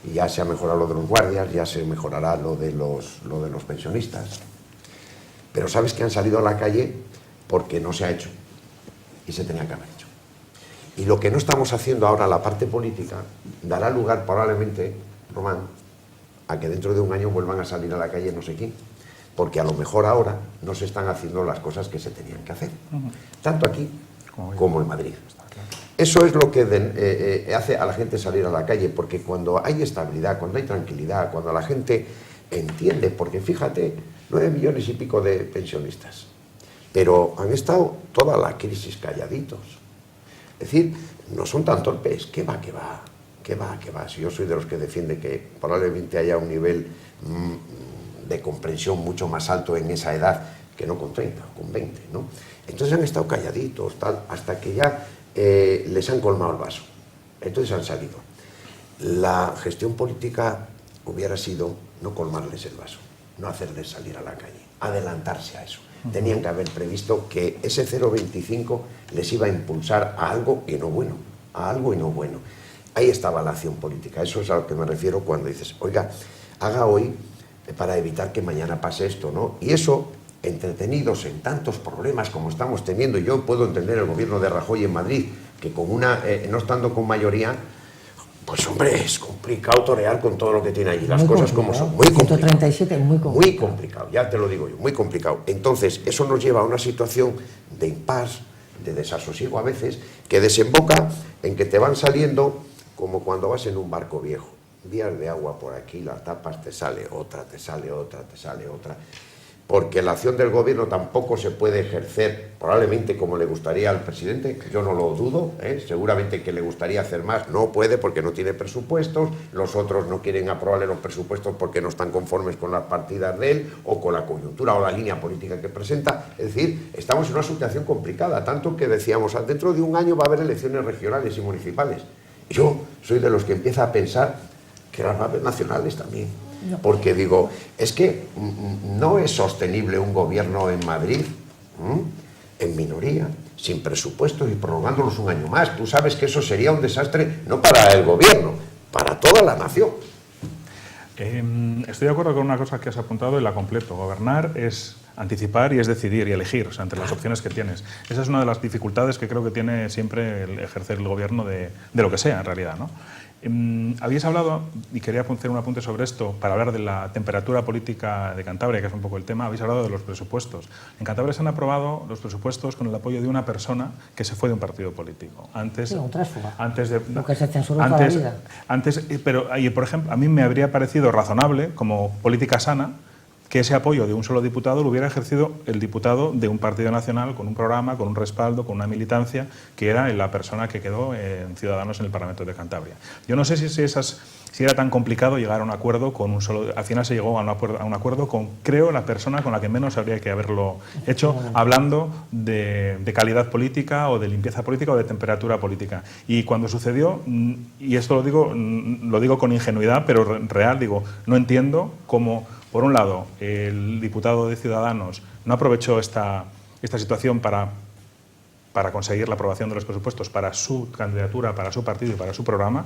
y ya se ha mejorado lo de los guardias, ya se mejorará lo de los pensionistas. Pero ¿sabes que han salido a la calle? Porque no se ha hecho, y se tenía que haber hecho. Y lo que no estamos haciendo ahora, la parte política, dará lugar probablemente, Román, a que dentro de un año vuelvan a salir a la calle no sé quién, porque a lo mejor ahora no se están haciendo las cosas que se tenían que hacer, tanto aquí como en Madrid. Eso es lo que hace a la gente salir a la calle, porque cuando hay estabilidad, cuando hay tranquilidad, cuando la gente entiende, porque fíjate, 9 millones y pico de pensionistas, pero han estado toda la crisis calladitos. Es decir, no son tan torpes, ¿qué va? Si yo soy de los que defiende que probablemente haya un nivel de comprensión mucho más alto en esa edad que no con 30 o con 20, ¿no? Entonces han estado calladitos, tal, hasta que ya les han colmado el vaso. Entonces han salido. La gestión política hubiera sido no colmarles el vaso, no hacerles salir a la calle, adelantarse a eso. Tenían que haber previsto que ese 0,25 les iba a impulsar a algo y no bueno, Ahí estaba la acción política, eso es a lo que me refiero cuando dices, oiga, haga hoy para evitar que mañana pase esto, ¿no? Y eso, entretenidos en tantos problemas como estamos teniendo, yo puedo entender el gobierno de Rajoy en Madrid, que con no estando con mayoría, pues hombre, es complicado torear con todo lo que tiene allí, las cosas como son, muy complicado. 137 es muy complicado. Muy complicado, ya te lo digo yo, muy complicado. Entonces, eso nos lleva a una situación de impasse, de desasosiego a veces, que desemboca en que te van saliendo como cuando vas en un barco viejo. Vías de agua por aquí, la tapas, te sale otra, te sale otra, te sale otra. Porque la acción del gobierno tampoco se puede ejercer probablemente como le gustaría al presidente, yo no lo dudo, seguramente que le gustaría hacer más, no puede porque no tiene presupuestos, los otros no quieren aprobarle los presupuestos porque no están conformes con las partidas de él o con la coyuntura o la línea política que presenta. Es decir, estamos en una situación complicada, tanto que decíamos, dentro de un año va a haber elecciones regionales y municipales. Yo soy de los que empieza a pensar que las va a haber nacionales también. Porque digo, es que no es sostenible un gobierno en Madrid, en minoría, sin presupuestos y prorrogándolos un año más. Tú sabes que eso sería un desastre no para el gobierno, para toda la nación. Estoy de acuerdo con una cosa que has apuntado y la completo. Gobernar es anticipar y es decidir y elegir, o sea, entre las opciones que tienes. Esa es una de las dificultades que creo que tiene siempre el ejercer el gobierno de lo que sea, en realidad, ¿no? Habíais hablado, y quería hacer un apunte sobre esto, para hablar de la temperatura política de Cantabria, que es un poco el tema, habéis hablado de los presupuestos. En Cantabria se han aprobado los presupuestos con el apoyo de una persona que se fue de un partido político. Antes, sí, un tránsfuga. Antes de, lo que se censuró toda la vida. Pero, por ejemplo, a mí me habría parecido razonable, como política sana, que ese apoyo de un solo diputado lo hubiera ejercido el diputado de un partido nacional con un programa, con un respaldo, con una militancia, que era la persona que quedó en Ciudadanos en el Parlamento de Cantabria. Yo no sé si era tan complicado llegar a un acuerdo con un solo... Al final se llegó a un acuerdo con, creo, la persona con la que menos habría que haberlo hecho, hablando de calidad política o de limpieza política o de temperatura política. Y cuando sucedió, y esto lo digo con ingenuidad, pero real, digo, no entiendo cómo... Por un lado, el diputado de Ciudadanos no aprovechó esta situación para conseguir la aprobación de los presupuestos para su candidatura, para su partido y para su programa,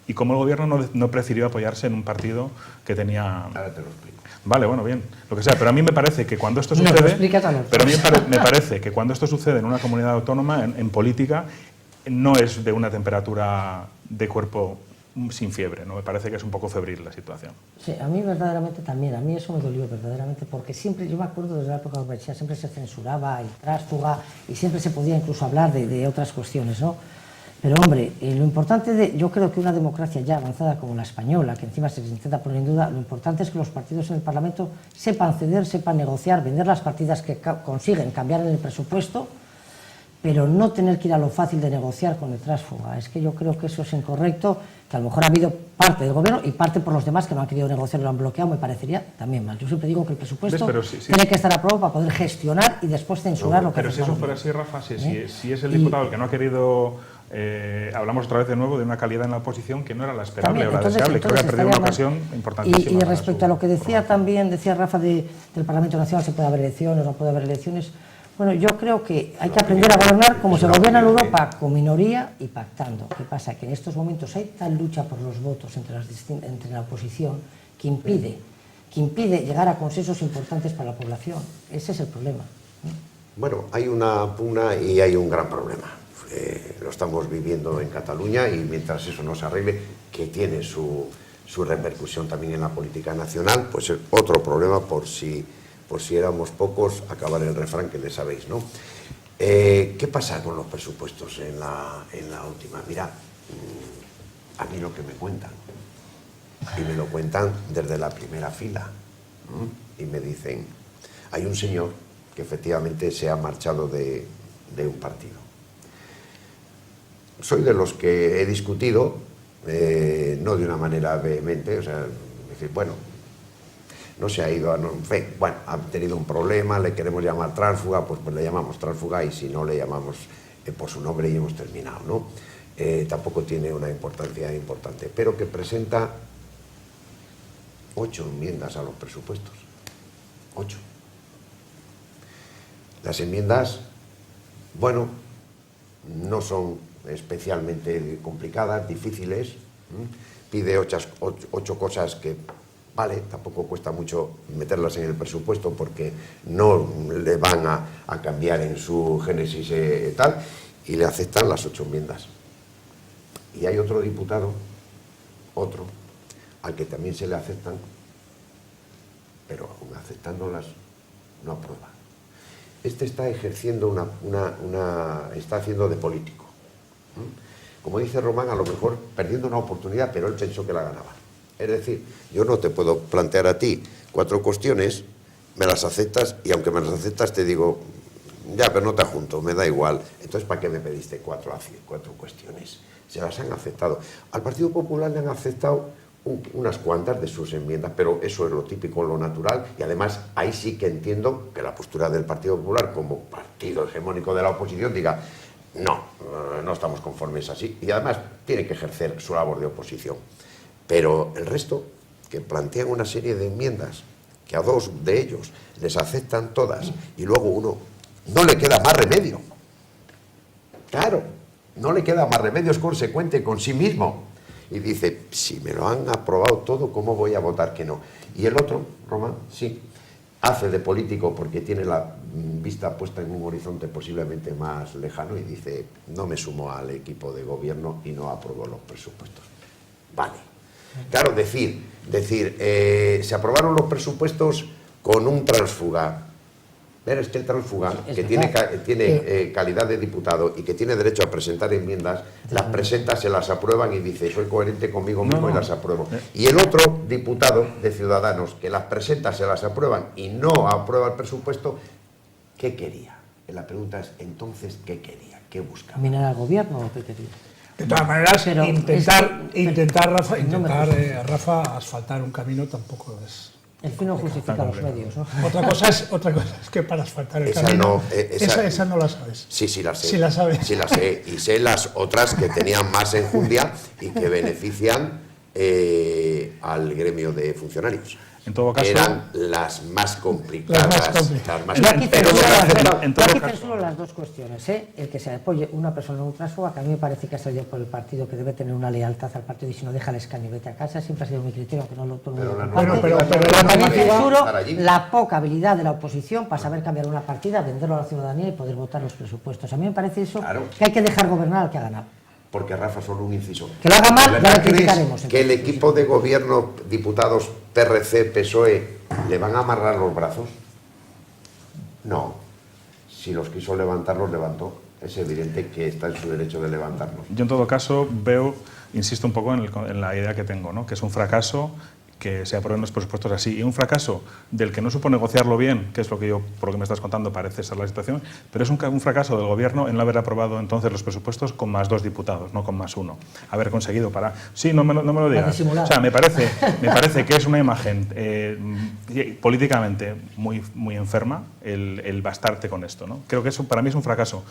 y cómo el gobierno no prefirió apoyarse en un partido que tenía... Ahora te lo explico. Vale, bueno, bien, lo que sea, pero a mí me parece que cuando esto sucede... Pero a mí me parece que cuando esto sucede en una comunidad autónoma, en política, no es de una temperatura de cuerpo sin fiebre, ¿no? Me parece que es un poco febril la situación. Sí, a mí verdaderamente también, a mí eso me dolió verdaderamente, porque siempre, yo me acuerdo desde la época de la universidad, siempre se censuraba el tránsfuga y siempre se podía incluso hablar de otras cuestiones, ¿no? Pero hombre, lo importante yo creo que una democracia ya avanzada como la española, que encima se intenta poner en duda, lo importante es que los partidos en el Parlamento sepan ceder, sepan negociar, vender las partidas que consiguen cambiar en el presupuesto, pero no tener que ir a lo fácil de negociar con el tránsfuga. Es que yo creo que eso es incorrecto, que a lo mejor ha habido parte del gobierno y parte por los demás que no han querido negociar y lo han bloqueado, me parecería también mal. Yo siempre digo que el presupuesto tiene que estar aprobado para poder gestionar y después censurar lo que Pero si eso fuera así, Rafa, si es el diputado el que no ha querido... hablamos otra vez de nuevo de una calidad en la oposición que no era la esperable o la deseable. Creo que ha perdido una ocasión importantísima. Y respecto a lo que decía también, decía Rafa del Parlamento Nacional, se puede haber elecciones, no puede haber elecciones. Bueno, yo creo que hay que aprender a gobernar como se gobierna en Europa, con minoría y pactando. ¿Qué pasa? Que en estos momentos hay tal lucha por los votos entre la oposición que impide llegar a consensos importantes para la población. Ese es el problema. Bueno, hay una pugna y hay un gran problema. Lo estamos viviendo en Cataluña y mientras eso no se arregle, que tiene su repercusión también en la política nacional, pues es otro problema por si éramos pocos, acabar el refrán que le sabéis, ¿no? ¿Qué pasa con los presupuestos en la última? Mira, a mí lo que me cuentan, y me lo cuentan desde la primera fila, ¿no? Y me dicen, hay un señor que efectivamente se ha marchado de un partido. Soy de los que he discutido, no de una manera vehemente, o sea, decir, bueno, no se ha ido a... En fin, bueno, ha tenido un problema, le queremos llamar tránsfuga, pues le llamamos tránsfuga y si no le llamamos por su nombre y hemos terminado, ¿no? Tampoco tiene una importancia importante, pero que presenta 8 enmiendas a los presupuestos. 8. Las enmiendas, bueno, no son especialmente complicadas, difíciles, pide 8 cosas que, vale, tampoco cuesta mucho meterlas en el presupuesto porque no le van a cambiar en su génesis tal, y le aceptan las 8 enmiendas. Y hay otro diputado, al que también se le aceptan, pero aún aceptándolas no aprueba. Este está ejerciendo está haciendo de político. Como dice Román, a lo mejor perdiendo una oportunidad, pero él pensó que la ganaba. Es decir, yo no te puedo plantear a ti 4 cuestiones, me las aceptas y aunque me las aceptas te digo, ya, pero no te adjunto, me da igual. Entonces, ¿para qué me pediste 4 cuestiones? Se las han aceptado. Al Partido Popular le han aceptado unas cuantas de sus enmiendas, pero eso es lo típico, lo natural, y además ahí sí que entiendo que la postura del Partido Popular como partido hegemónico de la oposición diga, no estamos conformes así, y además tiene que ejercer su labor de oposición. Pero el resto, que plantean una serie de enmiendas, que a 2 de ellos les aceptan todas, y luego uno no le queda más remedio. Claro, no le queda más remedio, es consecuente con sí mismo. Y dice, si me lo han aprobado todo, ¿cómo voy a votar que no? Y el otro, Román, sí, hace de político porque tiene la vista puesta en un horizonte posiblemente más lejano y dice, no me sumo al equipo de gobierno y no apruebo los presupuestos. Vale. Claro, decir, se aprobaron los presupuestos con un tránsfuga. Pero es que el tránsfuga, que tiene calidad de diputado y que tiene derecho a presentar enmiendas, las presenta, se las aprueban y dice, soy coherente conmigo mismo y las apruebo. Y el otro diputado de Ciudadanos, que las presenta, se las aprueban y no aprueba el presupuesto, ¿qué quería? La pregunta es, entonces, ¿qué quería? ¿Qué buscaba? ¿Minar al gobierno o qué quería? De todas maneras, intentar Rafa, asfaltar un camino tampoco es... El fin no justifica los medios, ¿no? Otra cosa es que para asfaltar el camino, esa no la sabes. Sí, la sé. Sí la sabes. Sí la sé. Y sé las otras que tenían más enjundia y que benefician al gremio de funcionarios. En todo caso, eran las más complicadas. Yo aquí censuro las 2 cuestiones. El que se apoye una persona en un tránsfuga, que a mí me parece que ha salido por el partido, que debe tener una lealtad al partido y si no deja el escaño y vete a casa, siempre ha sido mi criterio, aunque no lo todo el mundo comparte. Pero también censuro la poca habilidad de la oposición para saber cambiar una partida, venderlo a la ciudadanía y poder votar los presupuestos. A mí me parece eso, que hay que dejar gobernar al que ha ganado. Porque Rafa, solo un inciso. Que lo haga mal, ya lo criticaremos. Que el equipo de gobierno, diputados PRC, PSOE, ¿le van a amarrar los brazos? No. Si los quiso levantar, los levantó. Es evidente que está en su derecho de levantarlos. Yo en todo caso insisto un poco en la idea que tengo, ¿no? Que es un fracaso que se aprueben los presupuestos así. Y un fracaso del que no supo negociarlo bien, que es lo que yo, por lo que me estás contando, parece ser la situación, pero es un fracaso del Gobierno en no haber aprobado entonces los presupuestos con más 2 diputados, no con más 1. Haber conseguido para... Sí, no me lo digas. O sea, me parece que es una imagen políticamente muy enferma el bastarte con esto, ¿no? Creo que eso para mí es un fracaso.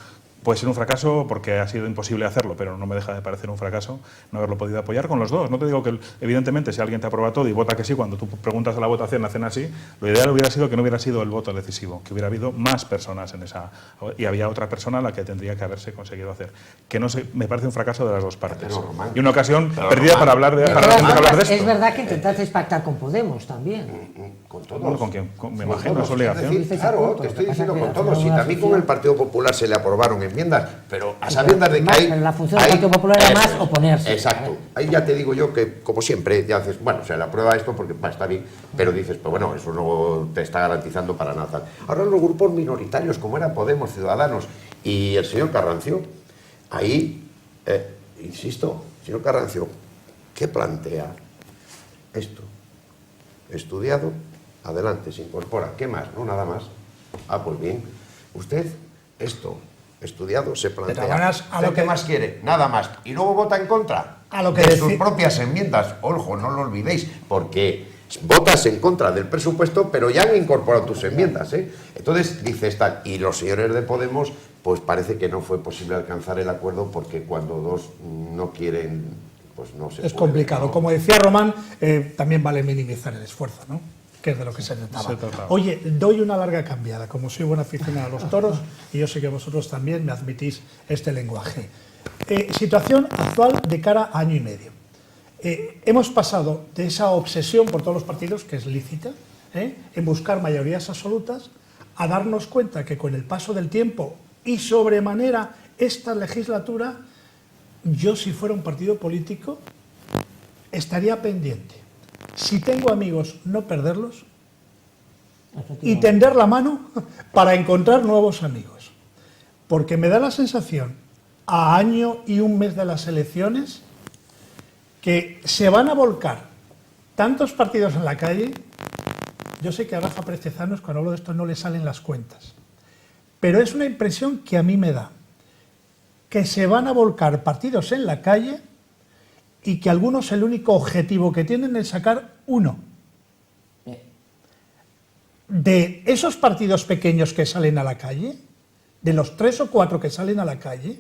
Puede ser un fracaso porque ha sido imposible hacerlo, pero no me deja de parecer un fracaso no haberlo podido apoyar con los dos. No te digo que, evidentemente, si alguien te aprueba todo y vota que sí, cuando tú preguntas a la votación hacen así, lo ideal hubiera sido que no hubiera sido el voto decisivo, que hubiera habido más personas en esa... y había otra persona a la que tendría que haberse conseguido hacer. Que no sé, me parece un fracaso de las dos partes. Y una ocasión perdida para hablar de esto. Es verdad que intentasteis pactar con Podemos también. Con todos. Bueno, con quien, me imagino, es obligación. Es decir, claro, te estoy diciendo con todos. Y también con el Partido Popular se le aprobaron enmiendas, pero a sabiendas de que hay... Pero la función del Partido Popular era más oponerse. Exacto. Ahí ya te digo yo que, como siempre, ya haces, bueno, se le aprueba esto porque está bien, pero dices, pues bueno, eso no te está garantizando para nada. Ahora los grupos minoritarios, como eran Podemos, Ciudadanos y el señor Carrancio, ahí, insisto, señor Carrancio, ¿qué plantea esto? Estudiado, adelante, se incorpora. ¿Qué más? No, nada más. Ah, pues bien. Usted, esto, estudiado, se plantea. De todas maneras, a lo ¿Qué que más quiere? Nada más. Y luego vota en contra de sus propias enmiendas. Ojo, no lo olvidéis, porque votas en contra del presupuesto, pero ya han incorporado tus enmiendas, ¿eh? Entonces, dices tal, y los señores de Podemos, pues parece que no fue posible alcanzar el acuerdo porque cuando dos no quieren, pues no se puede. Es complicado. ¿No? Como decía Román, también vale minimizar el esfuerzo, ¿no? Que es de lo que se trataba. Oye, doy una larga cambiada, como soy buen aficionado a los toros, y yo sé que vosotros también me admitís este lenguaje. Situación actual de cara a año y medio. Hemos pasado de esa obsesión por todos los partidos, que es lícita, en buscar mayorías absolutas, a darnos cuenta que con el paso del tiempo y sobremanera esta legislatura, yo si fuera un partido político estaría pendiente. Si tengo amigos, no perderlos y tender la mano para encontrar nuevos amigos. Porque me da la sensación, a año y un mes de las elecciones, que se van a volcar tantos partidos en la calle. Yo sé que a Rafa Pérez Tezanos, cuando hablo de esto, no le salen las cuentas. Pero es una impresión que a mí me da, que se van a volcar partidos en la calle y que algunos el único objetivo que tienen es sacar uno. De esos partidos pequeños que salen a la calle, de los 3 o 4 que salen a la calle,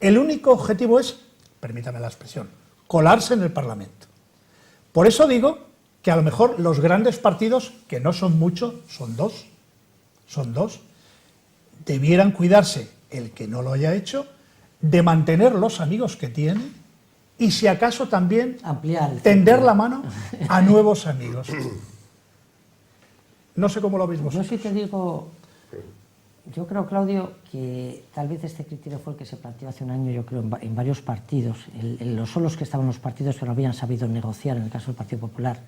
el único objetivo es, permítame la expresión, colarse en el Parlamento. Por eso digo que a lo mejor los grandes partidos, que no son muchos, son dos, debieran cuidarse, el que no lo haya hecho, de mantener los amigos que tiene y si acaso también tender la mano a nuevos amigos. No sé cómo lo veis vosotros. Yo sí te digo, yo creo, Claudio, que tal vez este criterio fue el que se planteó hace un año, yo creo, en varios partidos. Son los que estaban los partidos que no habían sabido negociar, en el caso del Partido Popular,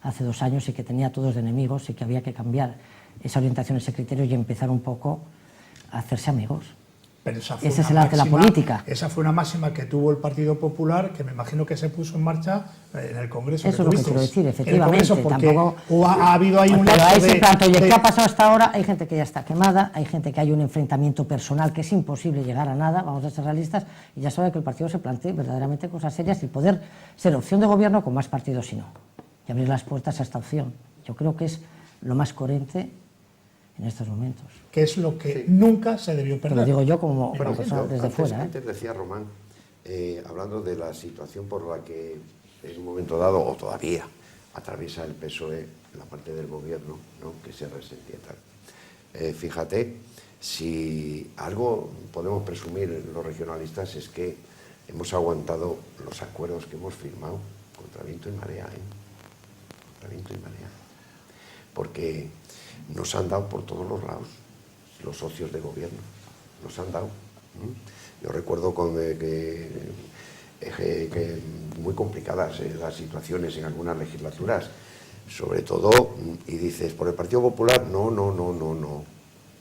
hace 2 años, y que tenía todos de enemigos y que había que cambiar esa orientación, ese criterio y empezar un poco a hacerse amigos. Pero ese es el arte de la política. Esa fue una máxima que tuvo el Partido Popular, que me imagino que se puso en marcha en el Congreso. Eso es lo que quiero decir, efectivamente. Tampoco ha habido ahí un lapso de... Oye, ¿qué ha pasado hasta ahora? Hay gente que ya está quemada, hay gente que hay un enfrentamiento personal que es imposible llegar a nada, vamos a ser realistas, y ya sabe que el partido se plantee verdaderamente cosas serias y poder ser opción de gobierno con más partidos si no. Y abrir las puertas a esta opción. Yo creo que es lo más coherente en estos momentos. Que es lo que nunca se debió perder. Lo digo yo como persona desde fuera. Antes decía Román, hablando de la situación por la que en un momento dado, o todavía, atraviesa el PSOE, la parte del gobierno, ¿no?, que se resentía tal. Fíjate, si algo podemos presumir los regionalistas es que hemos aguantado los acuerdos que hemos firmado contra viento y marea, contra viento y marea. Porque nos han dado por todos los lados los socios de gobierno, nos han dado. Yo recuerdo que muy complicadas las situaciones en algunas legislaturas, sobre todo, y dices, por el Partido Popular, no,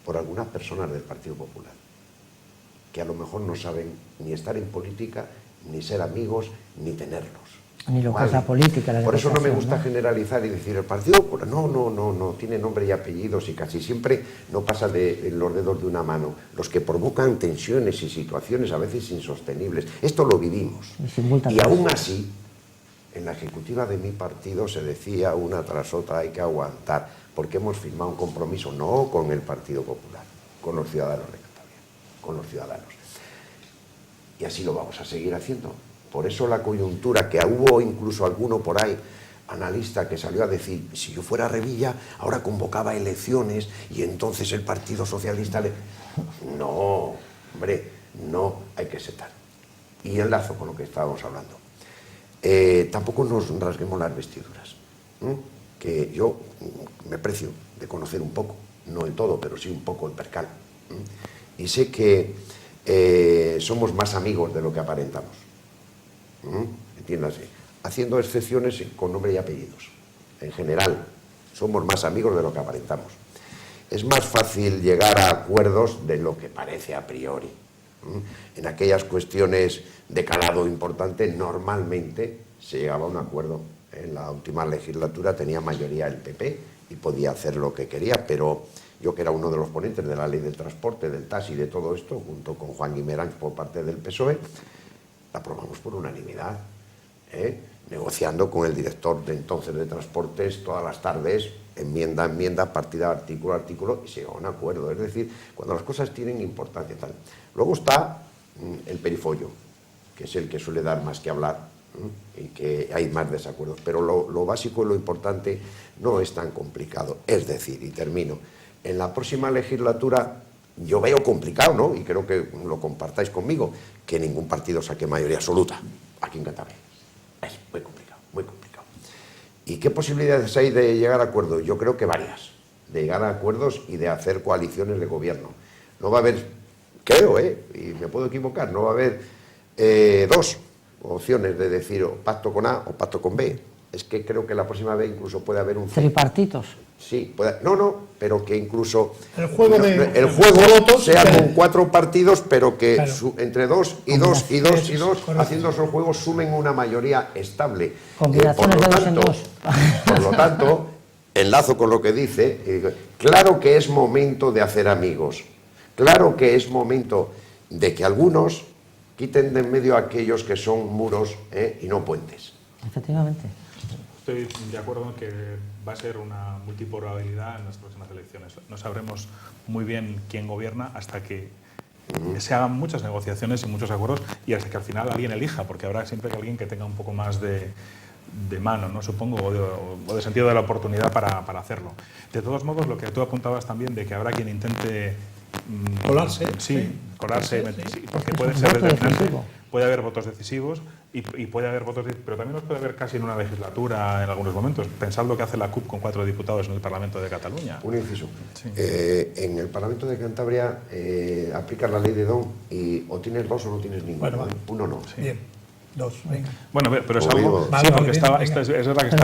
por algunas personas del Partido Popular, que a lo mejor no saben ni estar en política, ni ser amigos, ni tenerlos. Ni lo que es la política, la Por eso no me negociación, gusta generalizar y decir el partido, no, tiene nombre y apellidos y casi siempre no pasa de los dedos de una mano. Los que provocan tensiones y situaciones a veces insostenibles. Esto lo vivimos. Y aún así, en la ejecutiva de mi partido se decía una tras otra, hay que aguantar, porque hemos firmado un compromiso, no con el Partido Popular, con los ciudadanos de Cantabria, con los ciudadanos. Y así lo vamos a seguir haciendo. Por eso la coyuntura, que hubo incluso alguno por ahí, analista, que salió a decir, si yo fuera Revilla, ahora convocaba elecciones y entonces el Partido Socialista le... No, hombre, no hay que setar. Y enlazo con lo que estábamos hablando. Tampoco nos rasguemos las vestiduras, que yo me precio de conocer un poco, no el todo, pero sí un poco el percal. Y sé que somos más amigos de lo que aparentamos. Entiéndase, haciendo excepciones con nombre y apellidos. En general, somos más amigos de lo que aparentamos. Es más fácil llegar a acuerdos de lo que parece a priori. En aquellas cuestiones de calado importante, normalmente se llegaba a un acuerdo. En la última legislatura tenía mayoría el PP y podía hacer lo que quería, pero yo, que era uno de los ponentes de la ley del transporte, del taxi y de todo esto, junto con Juan Guimerán por parte del PSOE, la aprobamos por unanimidad, negociando con el director de entonces de Transportes todas las tardes, enmienda a enmienda, partida artículo a artículo, y se llegó a un acuerdo. Es decir, cuando las cosas tienen importancia y tal. Luego está el perifollo, que es el que suele dar más que hablar, y que hay más desacuerdos. Pero lo básico y lo importante no es tan complicado. Es decir, y termino, en la próxima legislatura yo veo complicado, ¿no?, y creo que lo compartáis conmigo, que ningún partido saque mayoría absoluta aquí en Cantabria. Es muy complicado, muy complicado. ¿Y qué posibilidades hay de llegar a acuerdos? Yo creo que varias, de llegar a acuerdos y de hacer coaliciones de gobierno. No va a haber, creo, y me puedo equivocar, no va a haber dos opciones de decir o pacto con A o pacto con B. Es que creo que la próxima vez incluso puede haber un... ¿Tripartitos? Sí, pero que incluso el juego votos sea con 4 partidos, pero que claro, entre 2 y 2 y 2 y 2, haciendo esos juegos, sumen una mayoría estable. Combinaciones de 2 en 2. Por lo tanto, enlazo con lo que dice, claro que es momento de hacer amigos, claro que es momento de que algunos quiten de en medio a aquellos que son muros y no puentes. Efectivamente. Estoy de acuerdo en que va a ser una multipolaridad en las próximas elecciones. No sabremos muy bien quién gobierna hasta que se hagan muchas negociaciones y muchos acuerdos y hasta que al final alguien elija, porque habrá siempre alguien que tenga un poco más de mano, ¿no?, supongo, o de sentido de la oportunidad para hacerlo. De todos modos, lo que tú apuntabas también de que habrá quien intente... colarse. Sí, colarse, sí, porque puede ser determinante. Puede haber votos decisivos y puede haber votos, pero también los puede haber casi en una legislatura en algunos momentos. Pensad lo que hace la CUP con 4 diputados en el Parlamento de Cataluña. Un inciso. Sí. En el Parlamento de Cantabria aplicas la ley de Don y o tienes 2 o no tienes ninguno. Bueno, vale. Uno no. Sí. Bien. 2, venga. Bueno, pero es algo... Vale, sí, porque bien, es verdad que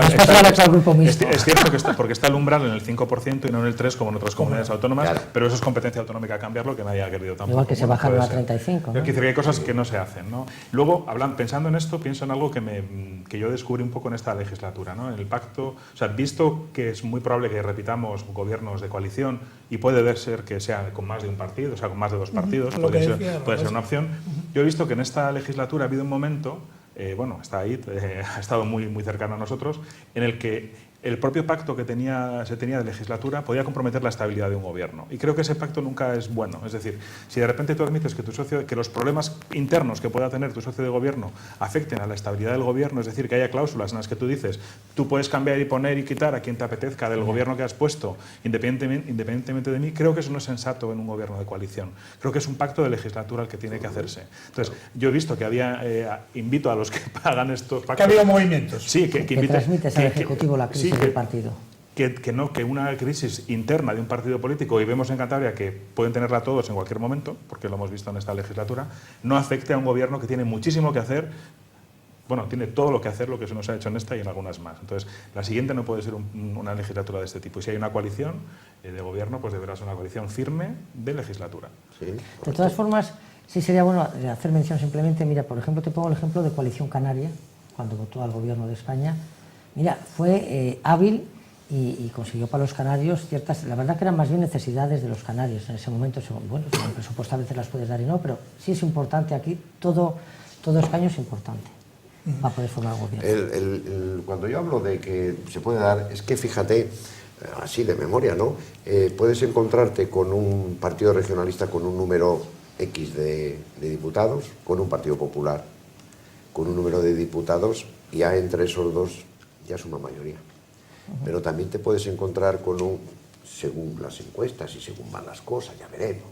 es cierto que porque está el umbral en el 5% y no en el 3% como en otras comunidades autónomas, claro, pero eso es competencia autonómica cambiarlo, que nadie ha querido tampoco. Igual que se bajaron a 35. ¿no? Quiero decir que hay cosas que no se hacen, ¿no? Luego, pensando en esto, pienso en algo que yo descubrí un poco en esta legislatura, ¿no? En el pacto, o sea, visto que es muy probable que repitamos gobiernos de coalición y puede ser que sea con más de un partido, o sea, con más de 2 partidos, puede ser una opción. Yo he visto que en esta legislatura ha habido un momento, bueno, está ahí, ha estado muy, muy cercano a nosotros, en el que el propio pacto que se tenía de legislatura podía comprometer la estabilidad de un gobierno. Y creo que ese pacto nunca es bueno. Es decir, si de repente tú admites que los problemas internos que pueda tener tu socio de gobierno afecten a la estabilidad del gobierno, es decir, que haya cláusulas en las que tú dices, tú puedes cambiar y poner y quitar a quien te apetezca del gobierno que has puesto, independientemente de mí, creo que eso no es sensato en un gobierno de coalición. Creo que es un pacto de legislatura el que tiene que hacerse. Entonces, yo he visto que invito a los que hagan estos pactos... Que ha habido movimientos. Sí, que transmites al Ejecutivo la crisis del partido. Que una crisis interna de un partido político, y vemos en Cantabria que pueden tenerla todos en cualquier momento, porque lo hemos visto en esta legislatura, no afecte a un gobierno que tiene muchísimo que hacer, bueno, tiene todo lo que hacer, lo que se nos ha hecho en esta y en algunas más. Entonces, la siguiente no puede ser una legislatura de este tipo. Y si hay una coalición de gobierno, pues deberá ser una coalición firme de legislatura. Sí, de todas formas, sí sería bueno hacer mención simplemente, mira, por ejemplo, te pongo el ejemplo de Coalición Canaria, cuando votó al gobierno de España, mira, fue hábil y consiguió para los canarios ciertas, la verdad que eran más bien necesidades de los canarios en ese momento. Bueno, si el presupuesto a veces las puedes dar y no, pero sí es importante aquí, todo escaño es importante para poder formar gobierno. Cuando yo hablo de que se puede dar, es que fíjate, así de memoria, ¿no? Puedes encontrarte con un partido regionalista con un número X de diputados, con un partido popular con un número de diputados, y ya entre esos dos ya es una mayoría. Pero también te puedes encontrar con según las encuestas y según van las cosas, ya veremos,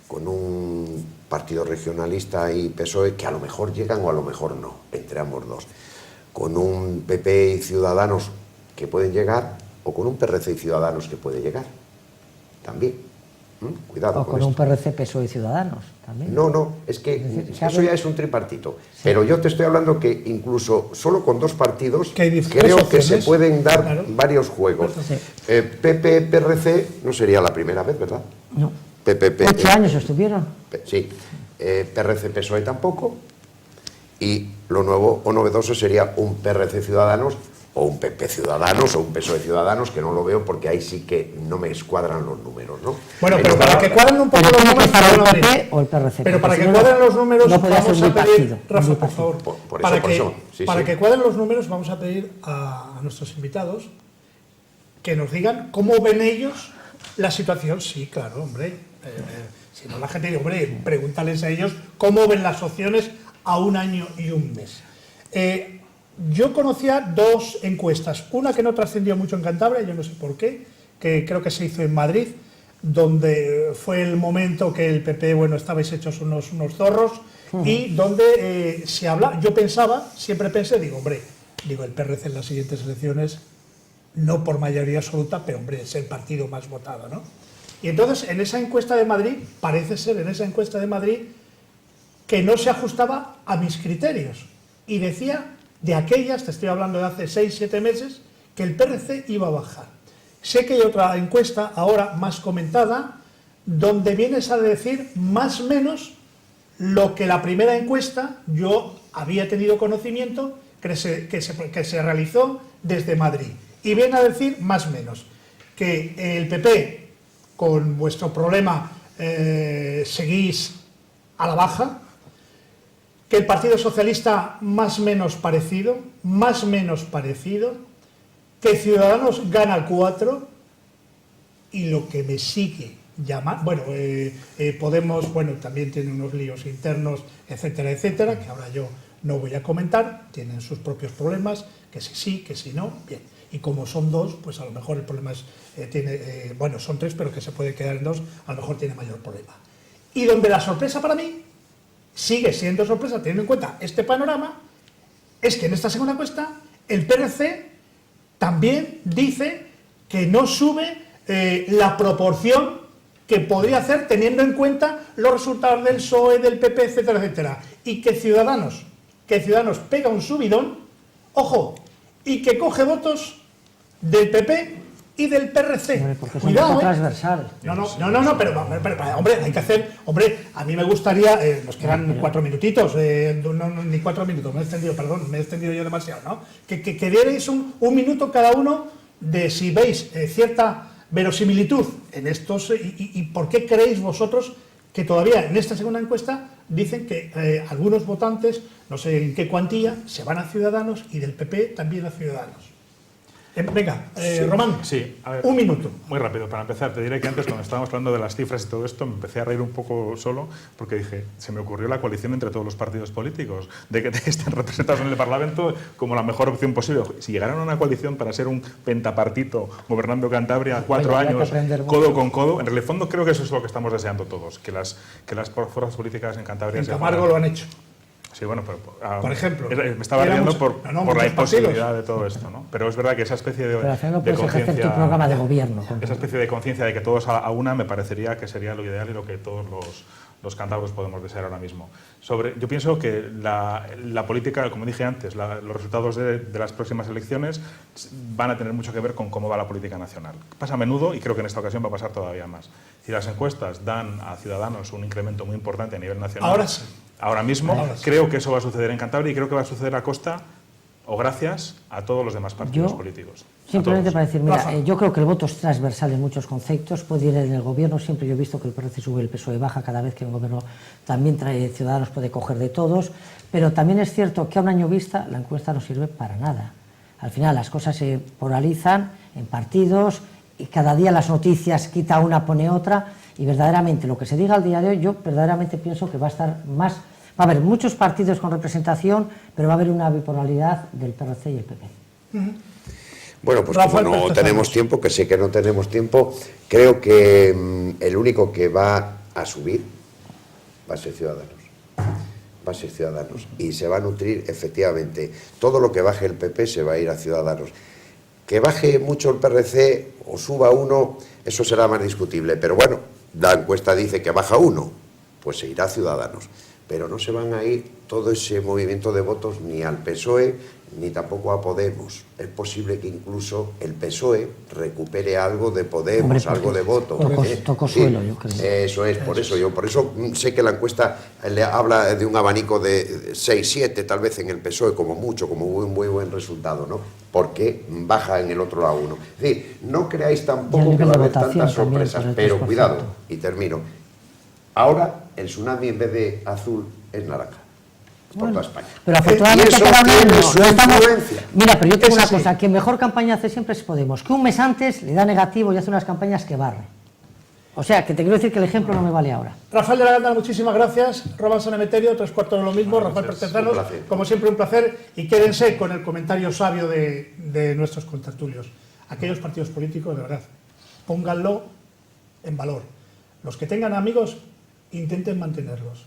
con un partido regionalista y PSOE que a lo mejor llegan o a lo mejor no, entre ambos dos, con un PP y Ciudadanos que pueden llegar, o con un PRC y Ciudadanos que puede llegar también. Cuidado o con un PRC, PSOE y Ciudadanos también. No, es que eso ya es un tripartito. Sí. Pero yo te estoy hablando que incluso solo con dos partidos creo que se pueden dar varios juegos. Sí. PP, PRC no sería la primera vez, ¿verdad? No. 8 años estuvieron. Sí. PRC, PSOE tampoco. Y lo nuevo o novedoso sería un PRC Ciudadanos, o un PP Ciudadanos, o un PSOE Ciudadanos, que no lo veo porque ahí sí que no me escuadran los números, ¿no? Bueno, pero para que cuadren un poco los números, para el PP o el PRC. Pero para que cuadren los números, no vamos a pedir, Rafa, por favor, para que cuadren los números, vamos a pedir a nuestros invitados que nos digan cómo ven ellos la situación. Sí, claro, hombre. Si no, la gente dice, hombre, pregúntales a ellos cómo ven las opciones a un año y un mes. Yo conocía dos encuestas, una que no trascendió mucho en Cantabria, yo no sé por qué, que creo que se hizo en Madrid, donde fue el momento que el PP, bueno, estabais hechos unos zorros, y donde se habla, yo pensaba, siempre pensé, el PRC en las siguientes elecciones, no por mayoría absoluta, pero hombre, es el partido más votado, ¿no? Y entonces, en esa encuesta de Madrid, parece ser, que no se ajustaba a mis criterios, y decía, de aquellas, te estoy hablando de hace 6-7 meses, que el PRC iba a bajar. Sé que hay otra encuesta, ahora más comentada, donde vienes a decir más o menos lo que la primera encuesta yo había tenido conocimiento que se realizó desde Madrid. Y viene a decir más o menos que el PP, con vuestro problema, seguís a la baja, que el Partido Socialista más o menos parecido, que Ciudadanos gana 4, y lo que me sigue llamando, Podemos, también tiene unos líos internos, etcétera, que ahora yo no voy a comentar, tienen sus propios problemas, que si sí, que si no, bien. Y como son dos, pues a lo mejor el problema es, son 3, pero que se puede quedar en 2, a lo mejor tiene mayor problema. Y donde la sorpresa para mí sigue siendo sorpresa, teniendo en cuenta este panorama, es que en esta segunda encuesta el PRC también dice que no sube la proporción que podría hacer teniendo en cuenta los resultados del PSOE, del PP, etcétera, y que Ciudadanos pega un subidón, ojo, y que coge votos del PP y del PRC. Porque cuidado, transversal. No, pero hombre, hay que hacer, a mí me gustaría, nos quedan 4 minutitos, ni 4 minutos, me he extendido yo demasiado, ¿no? Que dierais un minuto cada uno de si veis cierta verosimilitud en estos, y por qué creéis vosotros que todavía en esta segunda encuesta dicen que algunos votantes, no sé en qué cuantía, se van a Ciudadanos y del PP también a Ciudadanos. Venga, Román, sí, a ver, un minuto. Muy rápido, para empezar, te diré que antes cuando estábamos hablando de las cifras y todo esto, me empecé a reír un poco solo, porque dije, se me ocurrió la coalición entre todos los partidos políticos, de que estén representados en el Parlamento como la mejor opción posible. Si llegaran a una coalición para ser un pentapartito gobernando Cantabria 4 años, codo con codo, en el fondo creo que eso es lo que estamos deseando todos, que las fuerzas políticas en Cantabria... En Camargo lo han hecho. Sí, bueno, pero por ejemplo, me estaba riendo por la imposibilidad de todo esto, ¿no? Pero es verdad que esa especie de conciencia, tu programa de gobierno, esa especie de conciencia de que todos a una, me parecería que sería lo ideal y lo que todos los cántabros podemos desear ahora mismo. Yo pienso que la política, como dije antes, los resultados de las próximas elecciones van a tener mucho que ver con cómo va la política nacional. Pasa a menudo y creo que en esta ocasión va a pasar todavía más. Si las encuestas dan a Ciudadanos un incremento muy importante a nivel nacional, ahora sí. Ahora mismo, creo que eso va a suceder en Cantabria y creo que va a suceder a costa o gracias a todos los demás partidos políticos. Simplemente para decir, mira, Rafa. yo creo que el voto es transversal en muchos conceptos, puede ir en el gobierno, siempre yo he visto que el PRC sube, el PSOE baja, cada vez que un gobierno también trae Ciudadanos puede coger de todos, pero también es cierto que a un año vista la encuesta no sirve para nada. Al final las cosas se polarizan en partidos y cada día las noticias quita una, pone otra, y verdaderamente lo que se diga al día de hoy, yo verdaderamente pienso que va a estar más... Va a haber muchos partidos con representación, pero va a haber una bipolaridad del PRC y el PP. Bueno, pues Rafael, como no perfecto. tenemos tiempo, que sé que no tenemos tiempo, creo que el único que va a subir va a ser Ciudadanos. Va a ser Ciudadanos. Y se va a nutrir, efectivamente, todo lo que baje el PP se va a ir a Ciudadanos. Que baje mucho el PRC o suba uno, eso será más discutible. Pero bueno, la encuesta dice que baja uno, pues se irá a Ciudadanos. Pero no se van a ir todo ese movimiento de votos ni al PSOE ni tampoco a Podemos. Es posible que incluso el PSOE recupere algo de Podemos, Hombre, algo de voto. tocó suelo, yo creo. Eso es, por eso sé que la encuesta le habla de un abanico de 6, 7, tal vez en el PSOE, como mucho, como un muy buen resultado, ¿no? Porque baja en el otro lado uno. Es decir, no creáis tampoco que va a haber tantas sorpresas, pero cuidado, y termino. Ahora el tsunami en vez de azul es naranja. Por toda España. Pero afortunadamente y eso cada tiene uno su no estamos... influencia. Mira, pero yo tengo Es una así. cosa, quien mejor campaña hace siempre es Podemos, que un mes antes le da negativo y hace unas campañas que barre. O sea, que te quiero decir que el ejemplo no me vale ahora. Rafael de la Gándara, muchísimas gracias. Román San Emeterio, 3/4 de lo mismo. Rafael Gracias, Pertezanos, un placer. como siempre, un placer. Y quédense con el comentario sabio de nuestros contertulios. Aquellos partidos políticos, de verdad, pónganlo en valor. Los que tengan amigos, intenten mantenerlos.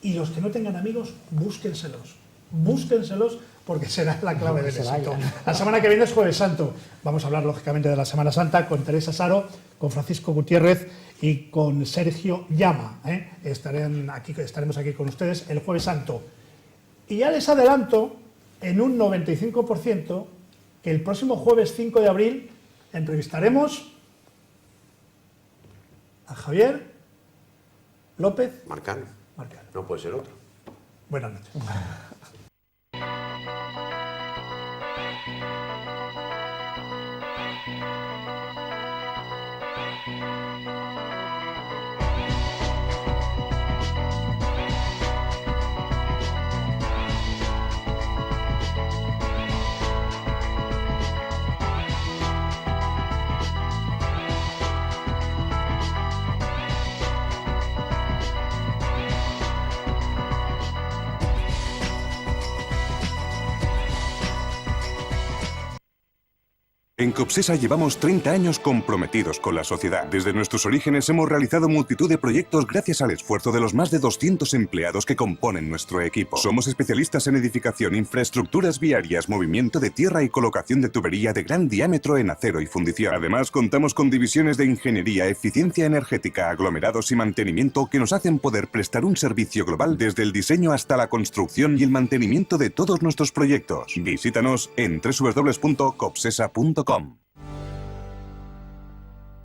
Y los que no tengan amigos, búsquenselos. Búsquenselos porque será la clave del se éxito. vayan. La semana que viene es Jueves Santo. Vamos a hablar, lógicamente, de la Semana Santa con Teresa Saro, con Francisco Gutiérrez y con Sergio Llama. Estaremos aquí con ustedes el Jueves Santo. Y ya les adelanto, en un 95%, que el próximo jueves 5 de abril entrevistaremos a Javier López Marcano, Marcano. no puede ser otro. Buenas noches. En Copsesa llevamos 30 años comprometidos con la sociedad. Desde nuestros orígenes hemos realizado multitud de proyectos gracias al esfuerzo de los más de 200 empleados que componen nuestro equipo. Somos especialistas en edificación, infraestructuras viarias, movimiento de tierra y colocación de tubería de gran diámetro en acero y fundición. Además, contamos con divisiones de ingeniería, eficiencia energética, aglomerados y mantenimiento que nos hacen poder prestar un servicio global desde el diseño hasta la construcción y el mantenimiento de todos nuestros proyectos. Visítanos en www.copsesa.com.